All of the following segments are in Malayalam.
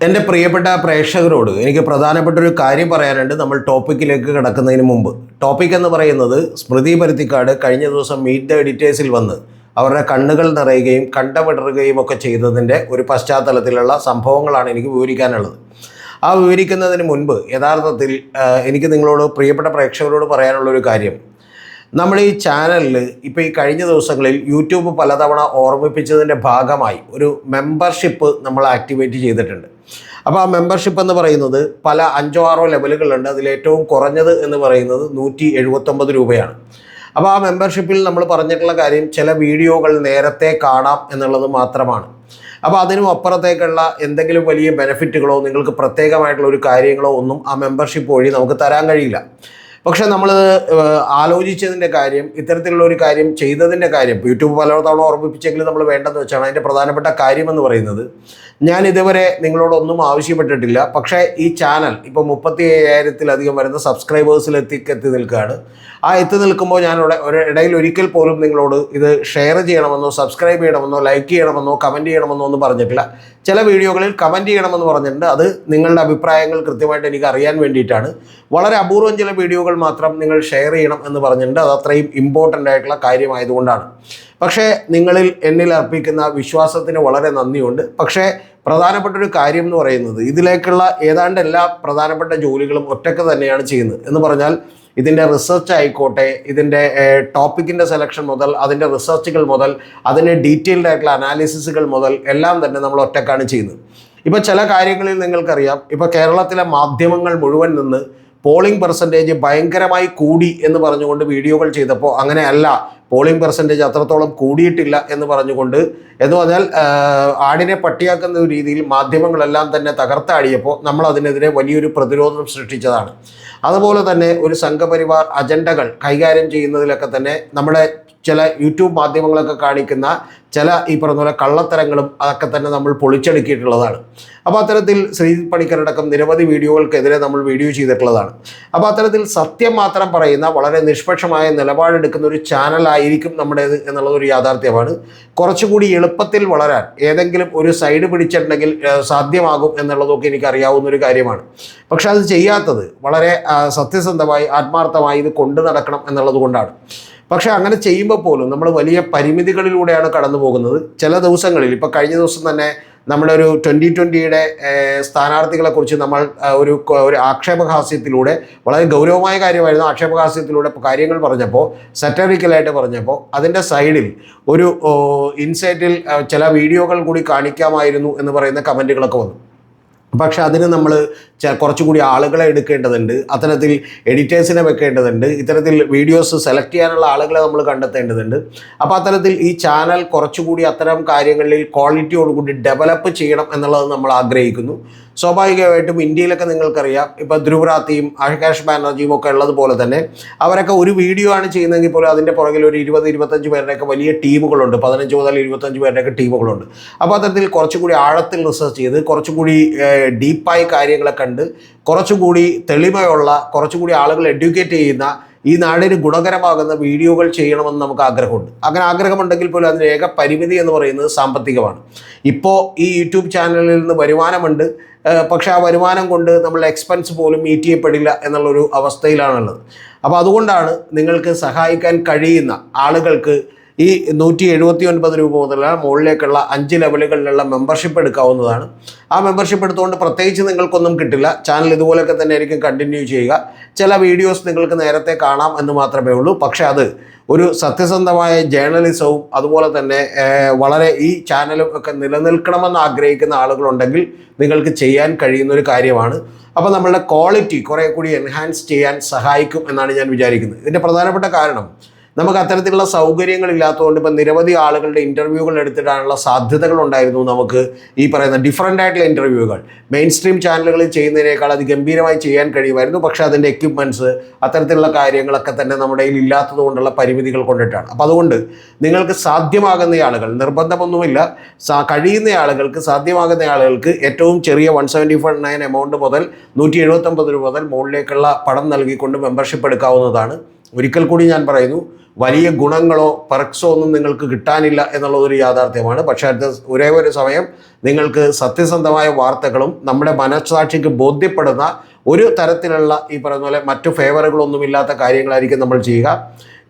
എൻ്റെ പ്രിയപ്പെട്ട പ്രേക്ഷകരോട് എനിക്ക് പ്രധാനപ്പെട്ട ഒരു കാര്യം പറയാനുണ്ട്. നമ്മൾ ടോപ്പിക്കിലേക്ക് കിടക്കുന്നതിന് മുമ്പ്, ടോപ്പിക് എന്ന് പറയുന്നത് സ്മൃതി പരുത്തിക്കാട് കഴിഞ്ഞ ദിവസം മീറ്റ് ദ എഡിറ്റേഴ്സിൽ വന്ന് അവരുടെ കണ്ണുകൾ നിറയുകയും കണ്ടമിടറുകയും ഒക്കെ ചെയ്തതിൻ്റെ ഒരു പശ്ചാത്തലത്തിലുള്ള സംഭവങ്ങളാണ് എനിക്ക് വിവരിക്കാനുള്ളത്. ആ വിവരിക്കുന്നതിന് മുൻപ് യഥാർത്ഥത്തിൽ എനിക്ക് നിങ്ങളോട്, പ്രിയപ്പെട്ട പ്രേക്ഷകരോട് പറയാനുള്ളൊരു കാര്യം, നമ്മൾ ഈ ചാനലിൽ ഇപ്പോൾ ഈ കഴിഞ്ഞ ദിവസങ്ങളിൽ യൂട്യൂബ് പലതവണ ഓർമ്മിപ്പിച്ചതിൻ്റെ ഭാഗമായി ഒരു മെമ്പർഷിപ്പ് നമ്മൾ ആക്ടിവേറ്റ് ചെയ്തിട്ടുണ്ട്. അപ്പോൾ ആ മെമ്പർഷിപ്പ് എന്ന് പറയുന്നത് പല 5-6 ലെവലുകളുണ്ട്. അതിലേറ്റവും കുറഞ്ഞത് എന്ന് പറയുന്നത് 179 രൂപയാണ്. അപ്പോൾ ആ മെമ്പർഷിപ്പിൽ നമ്മൾ പറഞ്ഞിട്ടുള്ള കാര്യം, ചില വീഡിയോകൾ നേരത്തെ കാണാം എന്നുള്ളത് മാത്രമാണ്. അപ്പോൾ അതിനും അപ്പുറത്തേക്കുള്ള എന്തെങ്കിലും വലിയ ബെനിഫിറ്റുകളോ നിങ്ങൾക്ക് പ്രത്യേകമായിട്ടുള്ള ഒരു കാര്യങ്ങളോ ഒന്നും ആ മെമ്പർഷിപ്പ് വഴി നമുക്ക് തരാൻ കഴിയില്ല. പക്ഷേ നമ്മൾ ആലോചിച്ചതിൻ്റെ കാര്യം, ഇത്തരത്തിലുള്ള ഒരു കാര്യം ചെയ്തതിൻ്റെ കാര്യം യൂട്യൂബ് പലതവണ ഓർമ്മിപ്പിച്ചെങ്കിലും നമ്മൾ വേണ്ടെന്ന് വെച്ചാണ്. അതിൻ്റെ പ്രധാനപ്പെട്ട കാര്യമെന്ന് പറയുന്നത്, ഞാൻ ഇതുവരെ നിങ്ങളോടൊന്നും ആവശ്യപ്പെട്ടിട്ടില്ല. പക്ഷേ ഈ ചാനൽ ഇപ്പോൾ 37,000-ലധികം വരുന്ന സബ്സ്ക്രൈബേഴ്സിൽ എത്തി നിൽക്കുകയാണ്. ആ എത്തി നിൽക്കുമ്പോൾ ഞാൻ ഇടയിൽ ഒരിക്കൽ പോലും നിങ്ങളോട് ഇത് ഷെയർ ചെയ്യണമെന്നോ സബ്സ്ക്രൈബ് ചെയ്യണമെന്നോ ലൈക്ക് ചെയ്യണമെന്നോ കമൻറ്റ് ചെയ്യണമെന്നോ ഒന്നും പറഞ്ഞിട്ടില്ല. ചില വീഡിയോകളിൽ കമൻറ്റ് ചെയ്യണമെന്ന് പറഞ്ഞിട്ടുണ്ട്. അത് നിങ്ങളുടെ അഭിപ്രായങ്ങൾ കൃത്യമായിട്ട് എനിക്ക് അറിയാൻ വേണ്ടിയിട്ടാണ്. വളരെ അപൂർവം ചില വീഡിയോകൾ മാത്രം നിങ്ങൾ ഷെയർ ചെയ്യണം എന്ന് പറഞ്ഞിട്ടുണ്ട്. അത് അത്രയും ഇമ്പോർട്ടൻ്റ് ആയിട്ടുള്ള കാര്യമായതുകൊണ്ടാണ്. പക്ഷേ നിങ്ങളിൽ എന്നിൽ അർപ്പിക്കുന്ന വിശ്വാസത്തിന് വളരെ നന്ദിയുണ്ട്. പക്ഷേ പ്രധാനപ്പെട്ടൊരു കാര്യം എന്ന് പറയുന്നത്, ഇതിലേക്കുള്ള ഏതാണ്ട് എല്ലാ പ്രധാനപ്പെട്ട ജോലികളും ഒറ്റയ്ക്ക് തന്നെയാണ് ചെയ്യുന്നത്. എന്ന് പറഞ്ഞാൽ ഇതിൻ്റെ റിസർച്ച് ആയിക്കോട്ടെ, ഇതിൻ്റെ ടോപ്പിക്കിൻ്റെ സെലക്ഷൻ മുതൽ, അതിൻ്റെ റിസർച്ചുകൾ മുതൽ, അതിൻ്റെ ഡീറ്റെയിൽഡ് ആയിട്ടുള്ള അനാലിസിസുകൾ മുതൽ എല്ലാം തന്നെ നമ്മൾ ഒറ്റയ്ക്കാണ് ചെയ്യുന്നത്. ഇപ്പോൾ ചില കാര്യങ്ങളിൽ നിങ്ങൾക്കറിയാം, ഇപ്പോൾ കേരളത്തിലെ മാധ്യമങ്ങൾ മുഴുവൻ നിന്ന് പോളിംഗ് പെർസെൻറ്റേജ് ഭയങ്കരമായി കൂടി എന്ന് പറഞ്ഞുകൊണ്ട് വീഡിയോകൾ ചെയ്തപ്പോൾ, അങ്ങനെയല്ല, പോളിംഗ് പെർസെൻറ്റേജ് അത്രത്തോളം കൂടിയിട്ടില്ല എന്ന് പറഞ്ഞുകൊണ്ട്, എന്ന് പറഞ്ഞാൽ ആടിനെ പട്ടിയാക്കുന്ന രീതിയിൽ മാധ്യമങ്ങളെല്ലാം തന്നെ തകർത്താടിയപ്പോൾ നമ്മൾ അതിനെതിരെ വലിയൊരു പ്രതിരോധം സൃഷ്ടിച്ചതാണ്. അതുപോലെ തന്നെ ഒരു സംഘപരിവാർ അജണ്ടകൾ കൈകാര്യം ചെയ്യുന്നതിലൊക്കെ തന്നെ നമ്മുടെ ചില യൂട്യൂബ് മാധ്യമങ്ങളൊക്കെ കാണിക്കുന്ന ചില ഈ പറഞ്ഞ പോലെ കള്ളത്തരങ്ങളും അതൊക്കെ തന്നെ നമ്മൾ പൊളിച്ചടുക്കിയിട്ടുള്ളതാണ്. അപ്പോൾ അത്തരത്തിൽ ശ്രീജിത്ത് പണിക്കരടക്കം നിരവധി വീഡിയോകൾക്കെതിരെ നമ്മൾ വീഡിയോ ചെയ്തിട്ടുള്ളതാണ്. അപ്പോൾ അത്തരത്തിൽ സത്യം മാത്രം പറയുന്ന, വളരെ നിഷ്പക്ഷമായ നിലപാടെടുക്കുന്ന ഒരു ചാനലായിരിക്കും നമ്മുടേത് എന്നുള്ളതൊരു യാഥാർത്ഥ്യമാണ്. കുറച്ചുകൂടി എളുപ്പത്തിൽ വളരാൻ ഏതെങ്കിലും ഒരു സൈഡ് പിടിച്ചിട്ടുണ്ടെങ്കിൽ സാധ്യമാകും എന്നുള്ളതൊക്കെ എനിക്കറിയാവുന്നൊരു കാര്യമാണ്. പക്ഷെ അത് ചെയ്യാത്തത് വളരെ സത്യസന്ധമായി ആത്മാർത്ഥമായി ഇത് കൊണ്ടു നടക്കണം എന്നുള്ളത് കൊണ്ടാണ്. പക്ഷേ അങ്ങനെ ചെയ്യുമ്പോൾ പോലും നമ്മൾ വലിയ പരിമിതികളിലൂടെയാണ് കടന്നു പോകുന്നത്. ചില ദിവസങ്ങളിൽ, ഇപ്പോൾ കഴിഞ്ഞ ദിവസം തന്നെ നമ്മുടെ ഒരു 2020 സ്ഥാനാർത്ഥികളെക്കുറിച്ച് നമ്മൾ ഒരു ആക്ഷേപഹാസ്യത്തിലൂടെ, വളരെ ഗൗരവമായ കാര്യമായിരുന്നു, ആക്ഷേപഹാസ്യത്തിലൂടെ കാര്യങ്ങൾ പറഞ്ഞപ്പോൾ, സറ്ററിക്കലായിട്ട് പറഞ്ഞപ്പോൾ, അതിൻ്റെ സൈഡിൽ ഒരു ഇൻസൈറ്റിൽ ചില വീഡിയോകൾ കൂടി കാണിക്കാമായിരുന്നു എന്ന് പറയുന്ന കമൻറ്റുകളൊക്കെ വന്നു. പക്ഷെ അതിന് നമ്മൾ കുറച്ചുകൂടി ആളുകളെ എടുക്കേണ്ടതുണ്ട്, അത്തരത്തിൽ എഡിറ്റേഴ്സിനെ വെക്കേണ്ടതുണ്ട്, ഇത്തരത്തിൽ വീഡിയോസ് സെലക്ട് ചെയ്യാനുള്ള ആളുകളെ നമ്മൾ കണ്ടെത്തേണ്ടതുണ്ട്. അപ്പോൾ അത്തരത്തിൽ ഈ ചാനൽ കുറച്ചുകൂടി അത്തരം കാര്യങ്ങളിൽ ക്വാളിറ്റിയോടുകൂടി ഡെവലപ്പ് ചെയ്യണം എന്നുള്ളത് നമ്മൾ ആഗ്രഹിക്കുന്നു. സ്വാഭാവികമായിട്ടും ഇന്ത്യയിലൊക്കെ നിങ്ങൾക്കറിയാം, ഇപ്പോൾ ധ്രുവറാത്തിയും ആകാശ് ബാനർജിയും ഒക്കെ ഉള്ളതുപോലെ തന്നെ അവരൊക്കെ ഒരു വീഡിയോ ആണ് ചെയ്യുന്നതെങ്കിൽ പോലും അതിൻ്റെ പുറകിൽ ഒരു 20-25 പേരുടെയൊക്കെ വലിയ ടീമുകളുണ്ട്, 15 മുതൽ 25 പേരുടെയൊക്കെ ടീമുകളുണ്ട്. അപ്പോൾ അത്തരത്തിൽ കുറച്ചുകൂടി ആഴത്തിൽ റിസർച്ച് ചെയ്ത്, കുറച്ചുകൂടി ഡീപ്പായി കാര്യങ്ങളെ കണ്ട്, കുറച്ചുകൂടി തെളിമയുള്ള, കുറച്ചുകൂടി ആളുകൾ എഡ്യൂക്കേറ്റ് ചെയ്യുന്ന, ഈ നാടിന് ഗുണകരമാകുന്ന വീഡിയോകൾ ചെയ്യണമെന്ന് നമുക്ക് ആഗ്രഹമുണ്ട്. അങ്ങനെ ആഗ്രഹമുണ്ടെങ്കിൽ പോലും അതിന് ഏക പരിമിതി എന്ന് പറയുന്നത് സാമ്പത്തികമാണ്. ഇപ്പോൾ ഈ യൂട്യൂബ് ചാനലിൽ നിന്ന് വരുമാനമുണ്ട്, പക്ഷേ ആ വരുമാനം കൊണ്ട് നമ്മളുടെ എക്സ്പെൻസ് പോലും മീറ്റ് ചെയ്യപ്പെടില്ല എന്നുള്ളൊരു അവസ്ഥയിലാണുള്ളത്. അപ്പോൾ അതുകൊണ്ടാണ് നിങ്ങൾക്ക് സഹായിക്കാൻ കഴിയുന്ന ആളുകൾക്ക് ഈ 179 രൂപ മുതൽ മുകളിലേക്കുള്ള 5 ലെവലുകളിലുള്ള മെമ്പർഷിപ്പ് എടുക്കാവുന്നതാണ്. ആ മെമ്പർഷിപ്പ് എടുത്തുകൊണ്ട് പ്രത്യേകിച്ച് നിങ്ങൾക്കൊന്നും കിട്ടില്ല. ചാനൽ ഇതുപോലെയൊക്കെ തന്നെ ആയിരിക്കും കണ്ടിന്യൂ ചെയ്യുക. ചില വീഡിയോസ് നിങ്ങൾക്ക് നേരത്തെ കാണാം എന്ന് മാത്രമേ ഉള്ളൂ. പക്ഷേ അത് ഒരു സത്യസന്ധമായ ജേർണലിസവും അതുപോലെ തന്നെ വളരെ ഈ ചാനലും ഒക്കെ നിലനിൽക്കണമെന്ന് ആഗ്രഹിക്കുന്ന ആളുകളുണ്ടെങ്കിൽ നിങ്ങൾക്ക് ചെയ്യാൻ കഴിയുന്നൊരു കാര്യമാണ്. അപ്പോൾ നമ്മളുടെ ക്വാളിറ്റി കുറേ കൂടി എൻഹാൻസ് ചെയ്യാൻ സഹായിക്കും എന്നാണ് ഞാൻ വിചാരിക്കുന്നത്. ഇതിൻ്റെ പ്രധാനപ്പെട്ട കാരണം, നമുക്ക് അത്തരത്തിലുള്ള സൗകര്യങ്ങളില്ലാത്തതുകൊണ്ട് ഇപ്പം നിരവധി ആളുകളുടെ ഇൻ്റർവ്യൂകൾ എടുത്തിടാനുള്ള സാധ്യതകൾ ഉണ്ടായിരുന്നു. നമുക്ക് ഈ പറയുന്ന ഡിഫറൻ്റ് ആയിട്ടുള്ള ഇൻ്റർവ്യൂകൾ മെയിൻ സ്ട്രീം ചാനലുകളിൽ ചെയ്യുന്നതിനേക്കാൾ അതിഗംഭീരമായി ചെയ്യാൻ കഴിയുമായിരുന്നു. പക്ഷേ അതിൻ്റെ എക്യുപ്മെൻറ്റ്സ്, അത്തരത്തിലുള്ള കാര്യങ്ങളൊക്കെ തന്നെ നമ്മുടെ കയ്യിൽ ഇല്ലാത്തത് കൊണ്ടുള്ള പരിമിതികൾ കൊണ്ടിട്ടാണ്. അപ്പോൾ അതുകൊണ്ട് നിങ്ങൾക്ക് സാധ്യമാകുന്ന ആളുകൾ, നിർബന്ധമൊന്നുമില്ല, കഴിയുന്ന ആളുകൾക്ക്, സാധ്യമാകുന്ന ആളുകൾക്ക് ഏറ്റവും ചെറിയ 179 എമൗണ്ട് മുതൽ 179 രൂപ മുതൽ മുകളിലേക്കുള്ള പണം നൽകിക്കൊണ്ട് മെമ്പർഷിപ്പ് എടുക്കാവുന്നതാണ്. ഒരിക്കൽ കൂടി ഞാൻ പറയുന്നു, വലിയ ഗുണങ്ങളോ പെർക്സോ ഒന്നും നിങ്ങൾക്ക് കിട്ടാനില്ല എന്നുള്ളതൊരു യാഥാർത്ഥ്യമാണ്. പക്ഷേ ഒരേ ഒരു സമയം നിങ്ങൾക്ക് സത്യസന്ധമായ വാർത്തകളും നമ്മുടെ മനസ്സാക്ഷിക്ക് ബോധ്യപ്പെടുന്ന ഒരു തരത്തിലുള്ള ഈ പറയുന്ന പോലെ മറ്റു ഫേവറുകളൊന്നുമില്ലാത്ത കാര്യങ്ങളായിരിക്കും നമ്മൾ ചെയ്യുക.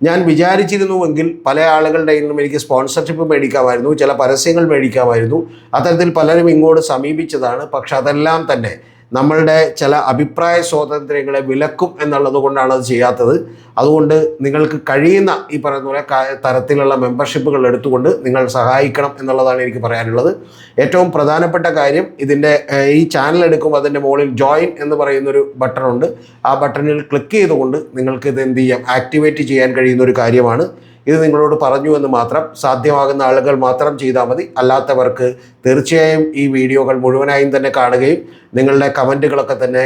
ഞാൻ വിചാരിച്ചിരുന്നുവെങ്കിൽ പല ആളുകളുടെ നിന്നും എനിക്ക് സ്പോൺസർഷിപ്പ് മേടിക്കാമായിരുന്നു, ചില പരസ്യങ്ങൾ മേടിക്കാമായിരുന്നു. അത്തരത്തിൽ പലരും ഇങ്ങോട്ട് സമീപിച്ചതാണ്. പക്ഷെ അതെല്ലാം തന്നെ നമ്മളുടെ ചില അഭിപ്രായ സ്വാതന്ത്ര്യങ്ങളെ വിലക്കും എന്നുള്ളത് കൊണ്ടാണ് അത് ചെയ്യാത്തത്. അതുകൊണ്ട് നിങ്ങൾക്ക് കഴിയുന്ന ഈ പറയുന്ന പോലെ തരത്തിലുള്ള മെമ്പർഷിപ്പുകൾ എടുത്തുകൊണ്ട് നിങ്ങൾ സഹായിക്കണം എന്നുള്ളതാണ് എനിക്ക് പറയാനുള്ളത്. ഏറ്റവും പ്രധാനപ്പെട്ട കാര്യം, ഇതിൻ്റെ ഈ ചാനൽ എടുക്കുമ്പോൾ അതിൻ്റെ മുകളിൽ ജോയിൻ എന്ന് പറയുന്നൊരു ബട്ടണുണ്ട്. ആ ബട്ടണിൽ ക്ലിക്ക് ചെയ്തുകൊണ്ട് നിങ്ങൾക്ക് ഇത് എന്ത് ചെയ്യാം, ആക്ടിവേറ്റ് ചെയ്യാൻ കഴിയുന്ന ഒരു കാര്യമാണ്. ഇത് നിങ്ങളോട് പറഞ്ഞു എന്ന് മാത്രം. സാധ്യമാകുന്ന ആളുകൾ മാത്രം ചെയ്താൽ മതി. അല്ലാത്തവർക്ക് തീർച്ചയായും ഈ വീഡിയോകൾ മുഴുവനായും തന്നെ കാണുകയും നിങ്ങളുടെ കമൻറ്റുകളൊക്കെ തന്നെ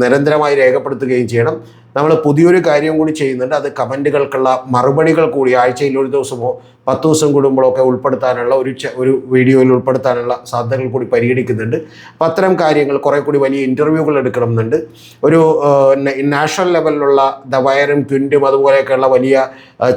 നിരന്തരമായി രേഖപ്പെടുത്തുകയും ചെയ്യണം. നമ്മൾ പുതിയൊരു കാര്യം കൂടി ചെയ്യുന്നുണ്ട്. അത് കമൻറ്റുകൾക്കുള്ള മറുപടികൾ കൂടി ആഴ്ചയിൽ ഒരു ദിവസമോ 10 ദിവസം കൂടുമ്പോഴൊക്കെ ഉൾപ്പെടുത്താനുള്ള ഒരു വീഡിയോയിൽ ഉൾപ്പെടുത്താനുള്ള സാധ്യതകൾ കൂടി പരിഗണിക്കുന്നുണ്ട്. അപ്പം അത്തരം കാര്യങ്ങൾ കുറേ കൂടി വലിയ ഇൻ്റർവ്യൂകൾ എടുക്കണമെന്നുണ്ട്. ഒരു നാഷണൽ ലെവലിലുള്ള ദ വയറും ട്വിൻറ്റും അതുപോലെയൊക്കെയുള്ള വലിയ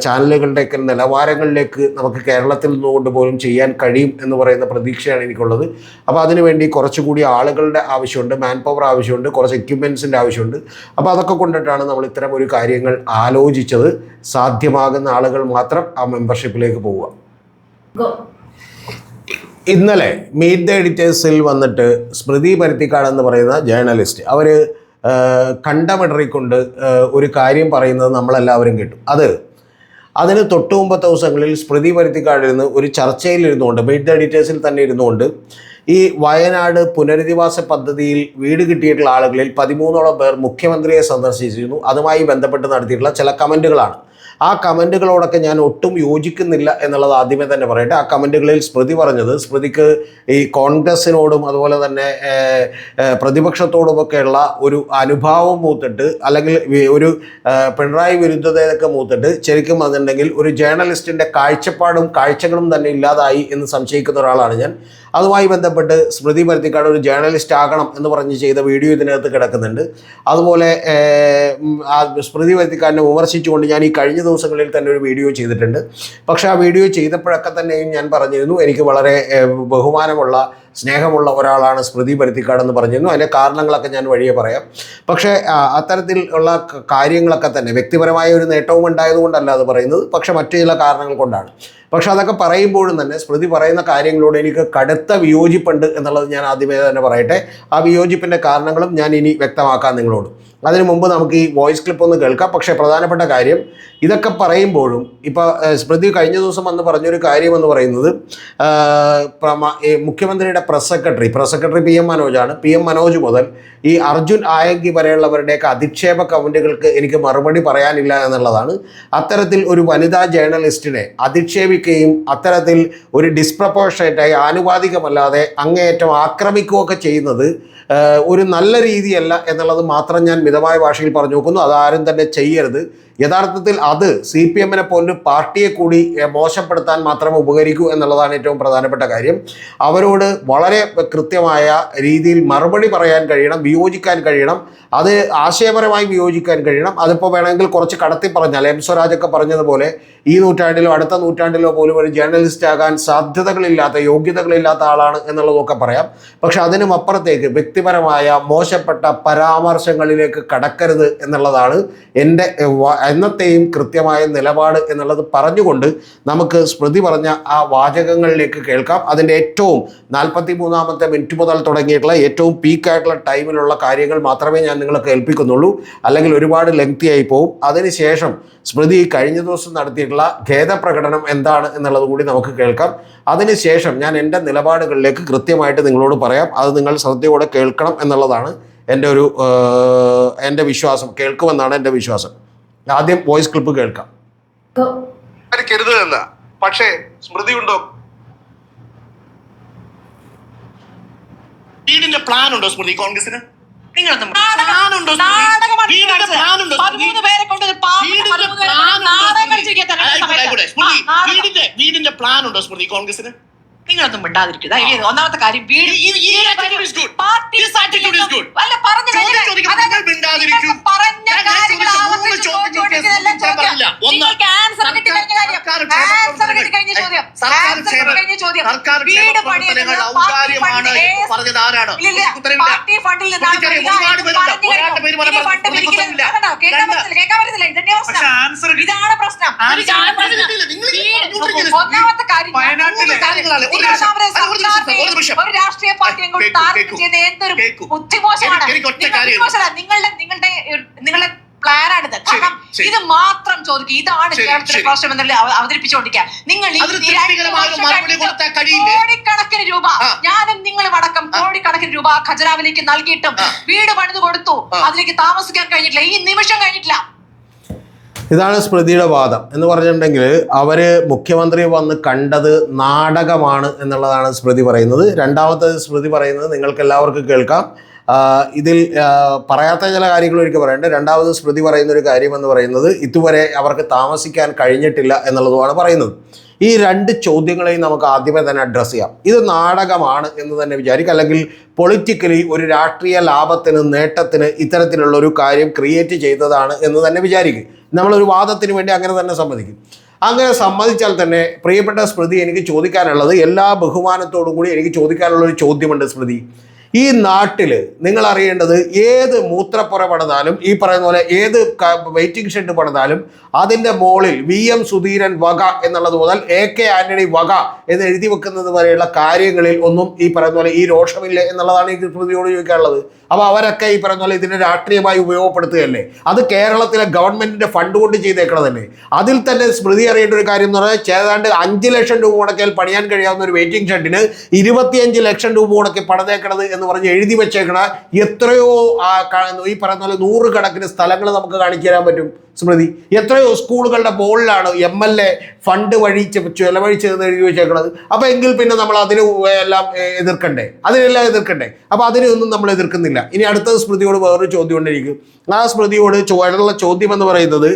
ചാനലുകളുടെയൊക്കെ നിലവാരങ്ങളിലേക്ക് നമുക്ക് കേരളത്തിൽ നിന്നുകൊണ്ട് പോലും ചെയ്യാൻ കഴിയും എന്ന് പറയുന്ന പ്രതീക്ഷയാണ് എനിക്കുള്ളത്. അപ്പോൾ അതിനുവേണ്ടി കുറച്ചുകൂടി ആളുകളുടെ ആവശ്യമുണ്ട്, മാൻ പവർ ആവശ്യമുണ്ട്, കുറച്ച് എക്യുപ്മെൻസിൻ്റെ ആവശ്യമുണ്ട്. അപ്പോൾ അതൊക്കെ കൊണ്ടിട്ടാണ് നമ്മൾ ഇത്തരം ഒരു കാര്യങ്ങൾ ആലോചിച്ചത്. സാധ്യമാകുന്ന ആളുകൾ മാത്രം ആ മെമ്പർഷിപ്പിലേക്ക് പോവുക. ഇന്നലെ മീറ്റ് ദ എഡിറ്റേഴ്സിൽ വന്നിട്ട് സ്മൃതി പരുത്തിക്കാട് എന്ന് പറയുന്ന ജേർണലിസ്റ്റ് അവർ കണ്ടമിടറിക്കൊണ്ട് ഒരു കാര്യം പറയുന്നത് നമ്മളെല്ലാവരും കേട്ടു. അതിന് തൊട്ട് മുമ്പത്തെ ദിവസങ്ങളിൽ സ്മൃതി പരുത്തിക്കാടിരുന്ന് ഒരു ചർച്ചയിൽ ഇരുന്നുകൊണ്ട്, മീറ്റ് ദ എഡിറ്റേഴ്സിൽ തന്നെ ഇരുന്നുകൊണ്ട്, ഈ വയനാട് പുനരധിവാസ പദ്ധതിയിൽ വീട് കിട്ടിയിട്ടുള്ള ആളുകളിൽ 13ഓളം പേർ മുഖ്യമന്ത്രിയെ സന്ദർശിച്ചിരുന്നു. അതുമായി ബന്ധപ്പെട്ട് നടത്തിയിട്ടുള്ള ചില കമൻറ്റുകളാണ്. ആ കമൻറ്റുകളോടൊക്കെ ഞാൻ ഒട്ടും യോജിക്കുന്നില്ല എന്നുള്ളത് ആദ്യമേ തന്നെ പറയട്ടെ. ആ കമൻറ്റുകളിൽ സ്മൃതി പറഞ്ഞത്, സ്മൃതിക്ക് ഈ കോൺഗ്രസിനോടും അതുപോലെ തന്നെ പ്രതിപക്ഷത്തോടുമൊക്കെയുള്ള ഒരു അനുഭാവം മൂത്തിട്ട്, അല്ലെങ്കിൽ ഒരു പിണറായി വിരുദ്ധതയൊക്കെ മൂത്തിട്ട്, ശരിക്കും അതുണ്ടെങ്കിൽ ഒരു ജേർണലിസ്റ്റിൻ്റെ കാഴ്ചപ്പാടും കാഴ്ചകളും തന്നെ ഇല്ലാതായി എന്ന് സംശയിക്കുന്ന ഒരാളാണ് ഞാൻ. അതുമായി ബന്ധപ്പെട്ട് സ്മൃതി പരുത്തിക്കാട് ഒരു ജേർണലിസ്റ്റ് ആകണം എന്ന് പറഞ്ഞ് ചെയ്ത വീഡിയോ ഇതിനകത്ത് കിടക്കുന്നുണ്ട്. അതുപോലെ സ്മൃതി പരുത്തിക്കാടിനെ വിമർശിച്ചുകൊണ്ട് ഞാൻ ഈ കഴിഞ്ഞ ദിവസങ്ങളിൽ തന്നെ ഒരു വീഡിയോ ചെയ്തിട്ടുണ്ട്. പക്ഷേ ആ വീഡിയോ ചെയ്തപ്പോഴൊക്കെ തന്നെയും ഞാൻ പറഞ്ഞിരുന്നു, എനിക്ക് വളരെ ബഹുമാനമുള്ള സ്നേഹമുള്ള ഒരാളാണ് സ്മൃതി പരുത്തിക്കാട് എന്ന് പറഞ്ഞിരുന്നു. അതിൻ്റെ കാരണങ്ങളൊക്കെ ഞാൻ വഴിയെ പറയാം. പക്ഷേ അത്തരത്തിൽ ഉള്ള കാര്യങ്ങളൊക്കെ തന്നെ വ്യക്തിപരമായ ഒരു നേട്ടവും ഉണ്ടായതുകൊണ്ടല്ല അത് പറയുന്നത്, പക്ഷെ മറ്റു ചില കാരണങ്ങൾ കൊണ്ടാണ്. പക്ഷെ അതൊക്കെ പറയുമ്പോഴും തന്നെ സ്മൃതി പറയുന്ന കാര്യങ്ങളോട് എനിക്ക് കടുത്ത വിയോജിപ്പുണ്ട് എന്നുള്ളത് ഞാൻ ആദ്യമേ തന്നെ പറയട്ടെ. ആ വിയോജിപ്പിൻ്റെ കാരണങ്ങളും ഞാൻ ഇനി വ്യക്തമാക്കാം നിങ്ങളോട്. അതിനു മുമ്പ് നമുക്ക് ഈ വോയിസ് ക്ലിപ്പ് ഒന്ന് കേൾക്കാം. പക്ഷേ പ്രധാനപ്പെട്ട കാര്യം, ഇതൊക്കെ പറയുമ്പോഴും ഇപ്പോൾ സ്മൃതി കഴിഞ്ഞ ദിവസം വന്ന് പറഞ്ഞൊരു കാര്യം എന്ന് പറയുന്നത്, മുഖ്യമന്ത്രിയുടെ press secretary PM മനോജാണ്. PM Manoj മുതൽ ഈ അർജുൻ ആയങ്കി വരെയുള്ളവരുടെയൊക്കെ അധിക്ഷേപ കമൻറ്റുകൾക്ക് എനിക്ക് മറുപടി പറയാനില്ല എന്നുള്ളതാണ്. അത്തരത്തിൽ ഒരു വനിതാ ജേർണലിസ്റ്റിനെ അധിക്ഷേപിക്കുകയും അത്തരത്തിൽ ഒരു ഡിസ്പ്രപ്പോർഷനേറ്റായി ആനുപാതികമല്ലാതെ അങ്ങേയറ്റം ആക്രമിക്കുകയൊക്കെ ചെയ്യുന്നത് ഒരു നല്ല രീതിയല്ല എന്നുള്ളത് മാത്രം ഞാൻ മിതമായ ഭാഷയിൽ പറഞ്ഞു നോക്കുന്നു. അതാരും തന്നെ ചെയ്യരുത്. യഥാർത്ഥത്തിൽ അത് CPM-നെ പോലൊരു പാർട്ടിയെ കൂടി മോശപ്പെടുത്താൻ മാത്രമേ ഉപകരിക്കൂ എന്നുള്ളതാണ് ഏറ്റവും പ്രധാനപ്പെട്ട കാര്യം. അവരോട് വളരെ കൃത്യമായ രീതിയിൽ മറുപടി പറയാൻ കഴിയണം, വിയോജിക്കാൻ കഴിയണം. അത് ആശയപരമായി വിയോജിക്കാൻ കഴിയണം. അതിപ്പോൾ വേണമെങ്കിൽ കുറച്ച് കടത്തി പറഞ്ഞാൽ സ്വരാജൊക്കെ പറഞ്ഞതുപോലെ ഈ നൂറ്റാണ്ടിലോ അടുത്ത നൂറ്റാണ്ടിലോ പോലും ഒരു ജേർണലിസ്റ്റ് ആകാൻ സാധ്യതകളില്ലാത്ത, യോഗ്യതകളില്ലാത്ത ആളാണ് എന്നുള്ളതൊക്കെ പറയാം. പക്ഷെ അതിനും അപ്പുറത്തേക്ക് വ്യക്തിപരമായ മോശപ്പെട്ട പരാമർശങ്ങളിലേക്ക് കടക്കരുത് എന്നുള്ളതാണ് എൻ്റെ എന്നത്തെയും കൃത്യമായ നിലപാട് എന്നുള്ളത് പറഞ്ഞുകൊണ്ട് നമുക്ക് സ്മൃതി പറഞ്ഞ ആ വാചകങ്ങളിലേക്ക് കേൾക്കാം. അതിൻ്റെ ഏറ്റവും 43-ാമത്തെ മിനിറ്റ് മുതൽ തുടങ്ങിയിട്ടുള്ള ഏറ്റവും പീക്കായിട്ടുള്ള ടൈമിലുള്ള കാര്യങ്ങൾ മാത്രമേ ഞാൻ നിങ്ങളെ കേൾപ്പിക്കുന്നുള്ളൂ. അല്ലെങ്കിൽ ഒരുപാട് ലെങ്തി ആയി പോവും. അതിനുശേഷം സ്മൃതി കഴിഞ്ഞ ദിവസം നടത്തിയിട്ടുള്ള ഖേദപ്രകടനം എന്താണ് എന്നുള്ളത് കൂടി നമുക്ക് കേൾക്കാം. അതിനുശേഷം ഞാൻ എൻ്റെ നിലപാടുകളിലേക്ക് കൃത്യമായിട്ട് നിങ്ങളോട് പറയാം. അത് നിങ്ങൾ ശ്രദ്ധയോടെ കേൾക്കണം എന്നുള്ളതാണ് എൻ്റെ വിശ്വാസം. കേൾക്കുമെന്നാണ് എൻ്റെ വിശ്വാസം. ആദ്യം വോയിസ് ക്ലിപ്പ് കേൾക്കാം. കരുതല്ല, പക്ഷേ സ്മൃതി ഉണ്ടോ? വീടിന്റെ പ്ലാൻ ഉണ്ടോ സ്മൃതി കോൺഗ്രസിന്? വീടിന്റെ പ്ലാൻ ഉണ്ടോ സ്മൃതി കോൺഗ്രസിന്? നിങ്ങളൊന്നും മിണ്ടാതിരിക്കുക. ഒന്നാമത്തെ കാര്യം, പറഞ്ഞ കാര്യങ്ങൾ ചോദിക്കുന്നതെല്ലാം ചോദ്യം. നിങ്ങൾക്ക് ആൻസർ കിട്ടിക്കഴിഞ്ഞ കാര്യം. ആൻസർ കിട്ടിക്കഴിഞ്ഞ ചോദ്യം. ആൻസർ കഴിഞ്ഞ ചോദ്യം. വീട് പണിയുന്നത് പാർട്ടി ഫണ്ട് പറഞ്ഞത് ആരാണ്? പാർട്ടി ഫണ്ടിൽ നിന്നാണ് കേൾക്കാൻ പറ്റുന്നില്ല. ഇതന്നെ പ്രശ്നം. ഇതാണ് പ്രശ്നം. ഒന്നാമത്തെ കാര്യം ഒരു രാഷ്ട്രീയ പാർട്ടിയെ കൊണ്ട് താരതമ്യം ചെയ്യുന്ന എന്തൊരു ബുദ്ധിമോശമാണ്. നിങ്ങളുടെ പ്ലാനാണിത്. കാരണം ഇത് മാത്രം ചോദിക്കുക. ഇതാണ് കേരളത്തിലെ പ്രശ്നം എന്നല്ല അവതരിപ്പിച്ചുകൊണ്ടിരിക്കുക. നിങ്ങൾ കോടിക്കണക്കിന് രൂപ, ഞാനും നിങ്ങളും അടക്കം കോടിക്കണക്കിന് രൂപ ഖജനാവിലേക്ക് നൽകിയിട്ടും വീട് പണിത് കൊടുത്തു, അതിലേക്ക് താമസിക്കാൻ കഴിഞ്ഞിട്ടില്ല. ഈ നിമിഷം കഴിഞ്ഞിട്ടില്ല. ഇതാണ് സ്മൃതിയുടെ വാദം എന്ന് പറഞ്ഞിട്ടുണ്ടെങ്കിൽ അവർ മുഖ്യമന്ത്രി വന്ന് കണ്ടത് നാടകമാണ് എന്നുള്ളതാണ് സ്മൃതി പറയുന്നത്. രണ്ടാമത്തത് സ്മൃതി പറയുന്നത് നിങ്ങൾക്ക് എല്ലാവർക്കും കേൾക്കാം. ഇതിൽ പറയാത്ത ചില കാര്യങ്ങൾ എനിക്ക് പറയേണ്ടത്. രണ്ടാമത് സ്മൃതി പറയുന്ന ഒരു കാര്യം എന്ന് പറയുന്നത് ഇതുവരെ അവർക്ക് താമസിക്കാൻ കഴിഞ്ഞിട്ടില്ല എന്നുള്ളതുമാണ് പറയുന്നത്. ഈ രണ്ട് ചോദ്യങ്ങളെയും നമുക്ക് ആദ്യമേ തന്നെ അഡ്രസ്സ് ചെയ്യാം. ഇത് നാടകമാണ് എന്ന് തന്നെ വിചാരിക്കുക, അല്ലെങ്കിൽ പൊളിറ്റിക്കലി ഒരു രാഷ്ട്രീയ ലാഭത്തിന് നേട്ടത്തിന് ഇത്തരത്തിലുള്ള ഒരു കാര്യം ക്രിയേറ്റ് ചെയ്തതാണ് എന്ന് തന്നെ വിചാരിക്കും. നമ്മളൊരു വാദത്തിന് വേണ്ടി അങ്ങനെ തന്നെ സമ്മതിക്കും. അങ്ങനെ സമ്മതിച്ചാൽ തന്നെ പ്രിയപ്പെട്ട സ്മൃതി, എനിക്ക് ചോദിക്കാനുള്ളത്, എല്ലാ ബഹുമാനത്തോടും കൂടി എനിക്ക് ചോദിക്കാനുള്ളൊരു ചോദ്യമുണ്ട് സ്മൃതി. ഈ നാട്ടിൽ നിങ്ങൾ അറിയേണ്ടത്, ഏത് മൂത്രപ്പുര പണിതാലും, ഈ പറയുന്ന പോലെ ഏത് വെയിറ്റിംഗ് ഷെഡ് പണിതാലും അതിൻ്റെ മുകളിൽ VM സുധീരൻ വക എന്നുള്ളത് മുതൽ AK ആന്റണി വക എന്ന് എഴുതി വെക്കുന്നത് വരെയുള്ള കാര്യങ്ങളിൽ ഒന്നും ഈ പറയുന്ന പോലെ ഈ രോഷമില്ല എന്നുള്ളതാണ് എനിക്ക് സ്മൃതിയോട് ചോദിക്കാനുള്ളത്. അപ്പോൾ അവരൊക്കെ ഈ പറയുന്ന പോലെ ഇതിനെ രാഷ്ട്രീയമായി ഉപയോഗപ്പെടുത്തുകയല്ലേ? അത് കേരളത്തിലെ ഗവൺമെൻറ്റിൻ്റെ ഫണ്ട് കൊണ്ട് ചെയ്തേക്കണതല്ലേ? അതിൽ തന്നെ സ്മൃതി അറിയേണ്ട ഒരു കാര്യം എന്ന് പറഞ്ഞാൽ, ഏതാണ്ട് 5 ലക്ഷം രൂപ മുടക്കിയാൽ പണിയാൻ കഴിയാവുന്ന ഒരു വെയിറ്റിംഗ് ഷെഡിന് 25 ലക്ഷം രൂപ മുടക്കി പണിതേക്കണത് എന്ന് പറഞ്ഞ് എഴുതി വെച്ചേക്കണ എത്രയോ ഈ പറയുന്ന പോലെ 100 കണക്കിന് സ്ഥലങ്ങൾ നമുക്ക് കാണിച്ചു തരാൻ പറ്റും സ്മൃതി. എത്രയോ സ്കൂളുകളുടെ മുകളിലാണ് MLA ഫണ്ട് വഴി ചെലവഴിച്ചതെന്ന് എഴുതി വെച്ചേക്കണത്. അപ്പോൾ എങ്കിൽ പിന്നെ നമ്മൾ അതിന് എല്ലാം എതിർക്കണ്ടേ? അതിനെല്ലാം എതിർക്കണ്ടേ? അപ്പോൾ അതിനെയൊന്നും നമ്മൾ എതിർക്കുന്നില്ല. ഇനി അടുത്തത് സ്മൃതിയോട് വേറൊരു ചോദ്യം കൊണ്ടിരിക്കും. ആ സ്മൃതിയോട് ഉള്ള ചോദ്യം എന്ന് പറയുന്നത്,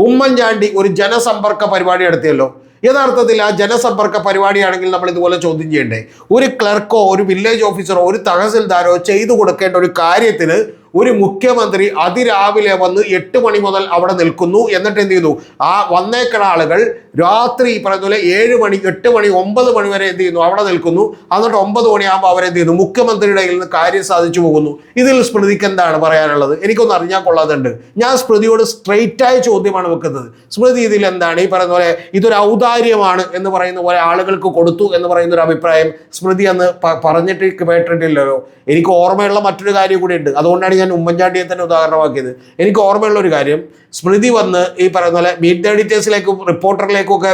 ഉമ്മൻചാണ്ടി ഒരു ജനസമ്പർക്ക പരിപാടി നടത്തിയല്ലോ. യഥാർത്ഥത്തിൽ ആ ജനസമ്പർക്ക പരിപാടിയാണെങ്കിൽ നമ്മൾ ഇതുപോലെ ചോദ്യം ചെയ്യണ്ടേ? ഒരു ക്ലർക്കോ ഒരു വില്ലേജ് ഓഫീസറോ ഒരു തഹസിൽദാരോ ചെയ്തു കൊടുക്കേണ്ട ഒരു കാര്യത്തിന് ഒരു മുഖ്യമന്ത്രി അതിരാവിലെ വന്ന് 8 മണി മുതൽ അവിടെ നിൽക്കുന്നു. എന്നിട്ട് എന്ത് ചെയ്യുന്നു? ആ വന്നേക്കണ ആളുകൾ രാത്രി പറയുന്ന പോലെ 7 മണി 8 മണി 9 മണി വരെ എന്ത് ചെയ്യുന്നു? അവിടെ നിൽക്കുന്നു. എന്നിട്ട് 9 മണിയാകുമ്പോൾ അവരെന്ത് ചെയ്യുന്നു? മുഖ്യമന്ത്രിയുടെ കയ്യിൽ നിന്ന് കാര്യം സാധിച്ചു പോകുന്നു. ഇതിൽ സ്മൃതിക്ക് എന്താണ് പറയാനുള്ളത്? എനിക്കൊന്ന് അറിഞ്ഞാൽ കൊള്ളാതുണ്ട്. ഞാൻ സ്മൃതിയോട് സ്ട്രെയിറ്റായ ചോദ്യമാണ് വെക്കുന്നത്. സ്മൃതി, ഇതിൽ എന്താണ് ഈ പറയുന്ന പോലെ ഇതൊരു ഔദാര്യമാണ് എന്ന് പറയുന്ന പോലെ ആളുകൾക്ക് കൊടുത്തു എന്ന് പറയുന്ന ഒരു അഭിപ്രായം സ്മൃതി അന്ന് പറഞ്ഞിട്ട് കേട്ടിട്ടില്ലല്ലോ. എനിക്ക് ഓർമ്മയുള്ള മറ്റൊരു കാര്യം കൂടി ഉണ്ട്. അതുകൊണ്ടാണ് ഞാൻ ഉമ്മൻചാണ്ടിയെ തന്നെ ഉദാഹരണമാക്കിയത്. എനിക്ക് ഓർമ്മയുള്ള ഒരു കാര്യം, സ്മൃതി വന്ന് ഈ പറയുന്ന പോലെ മീറ്റ് ദ എഡിറ്റേഴ്സിലേക്കും റിപ്പോർട്ടറിലേക്കും ഒക്കെ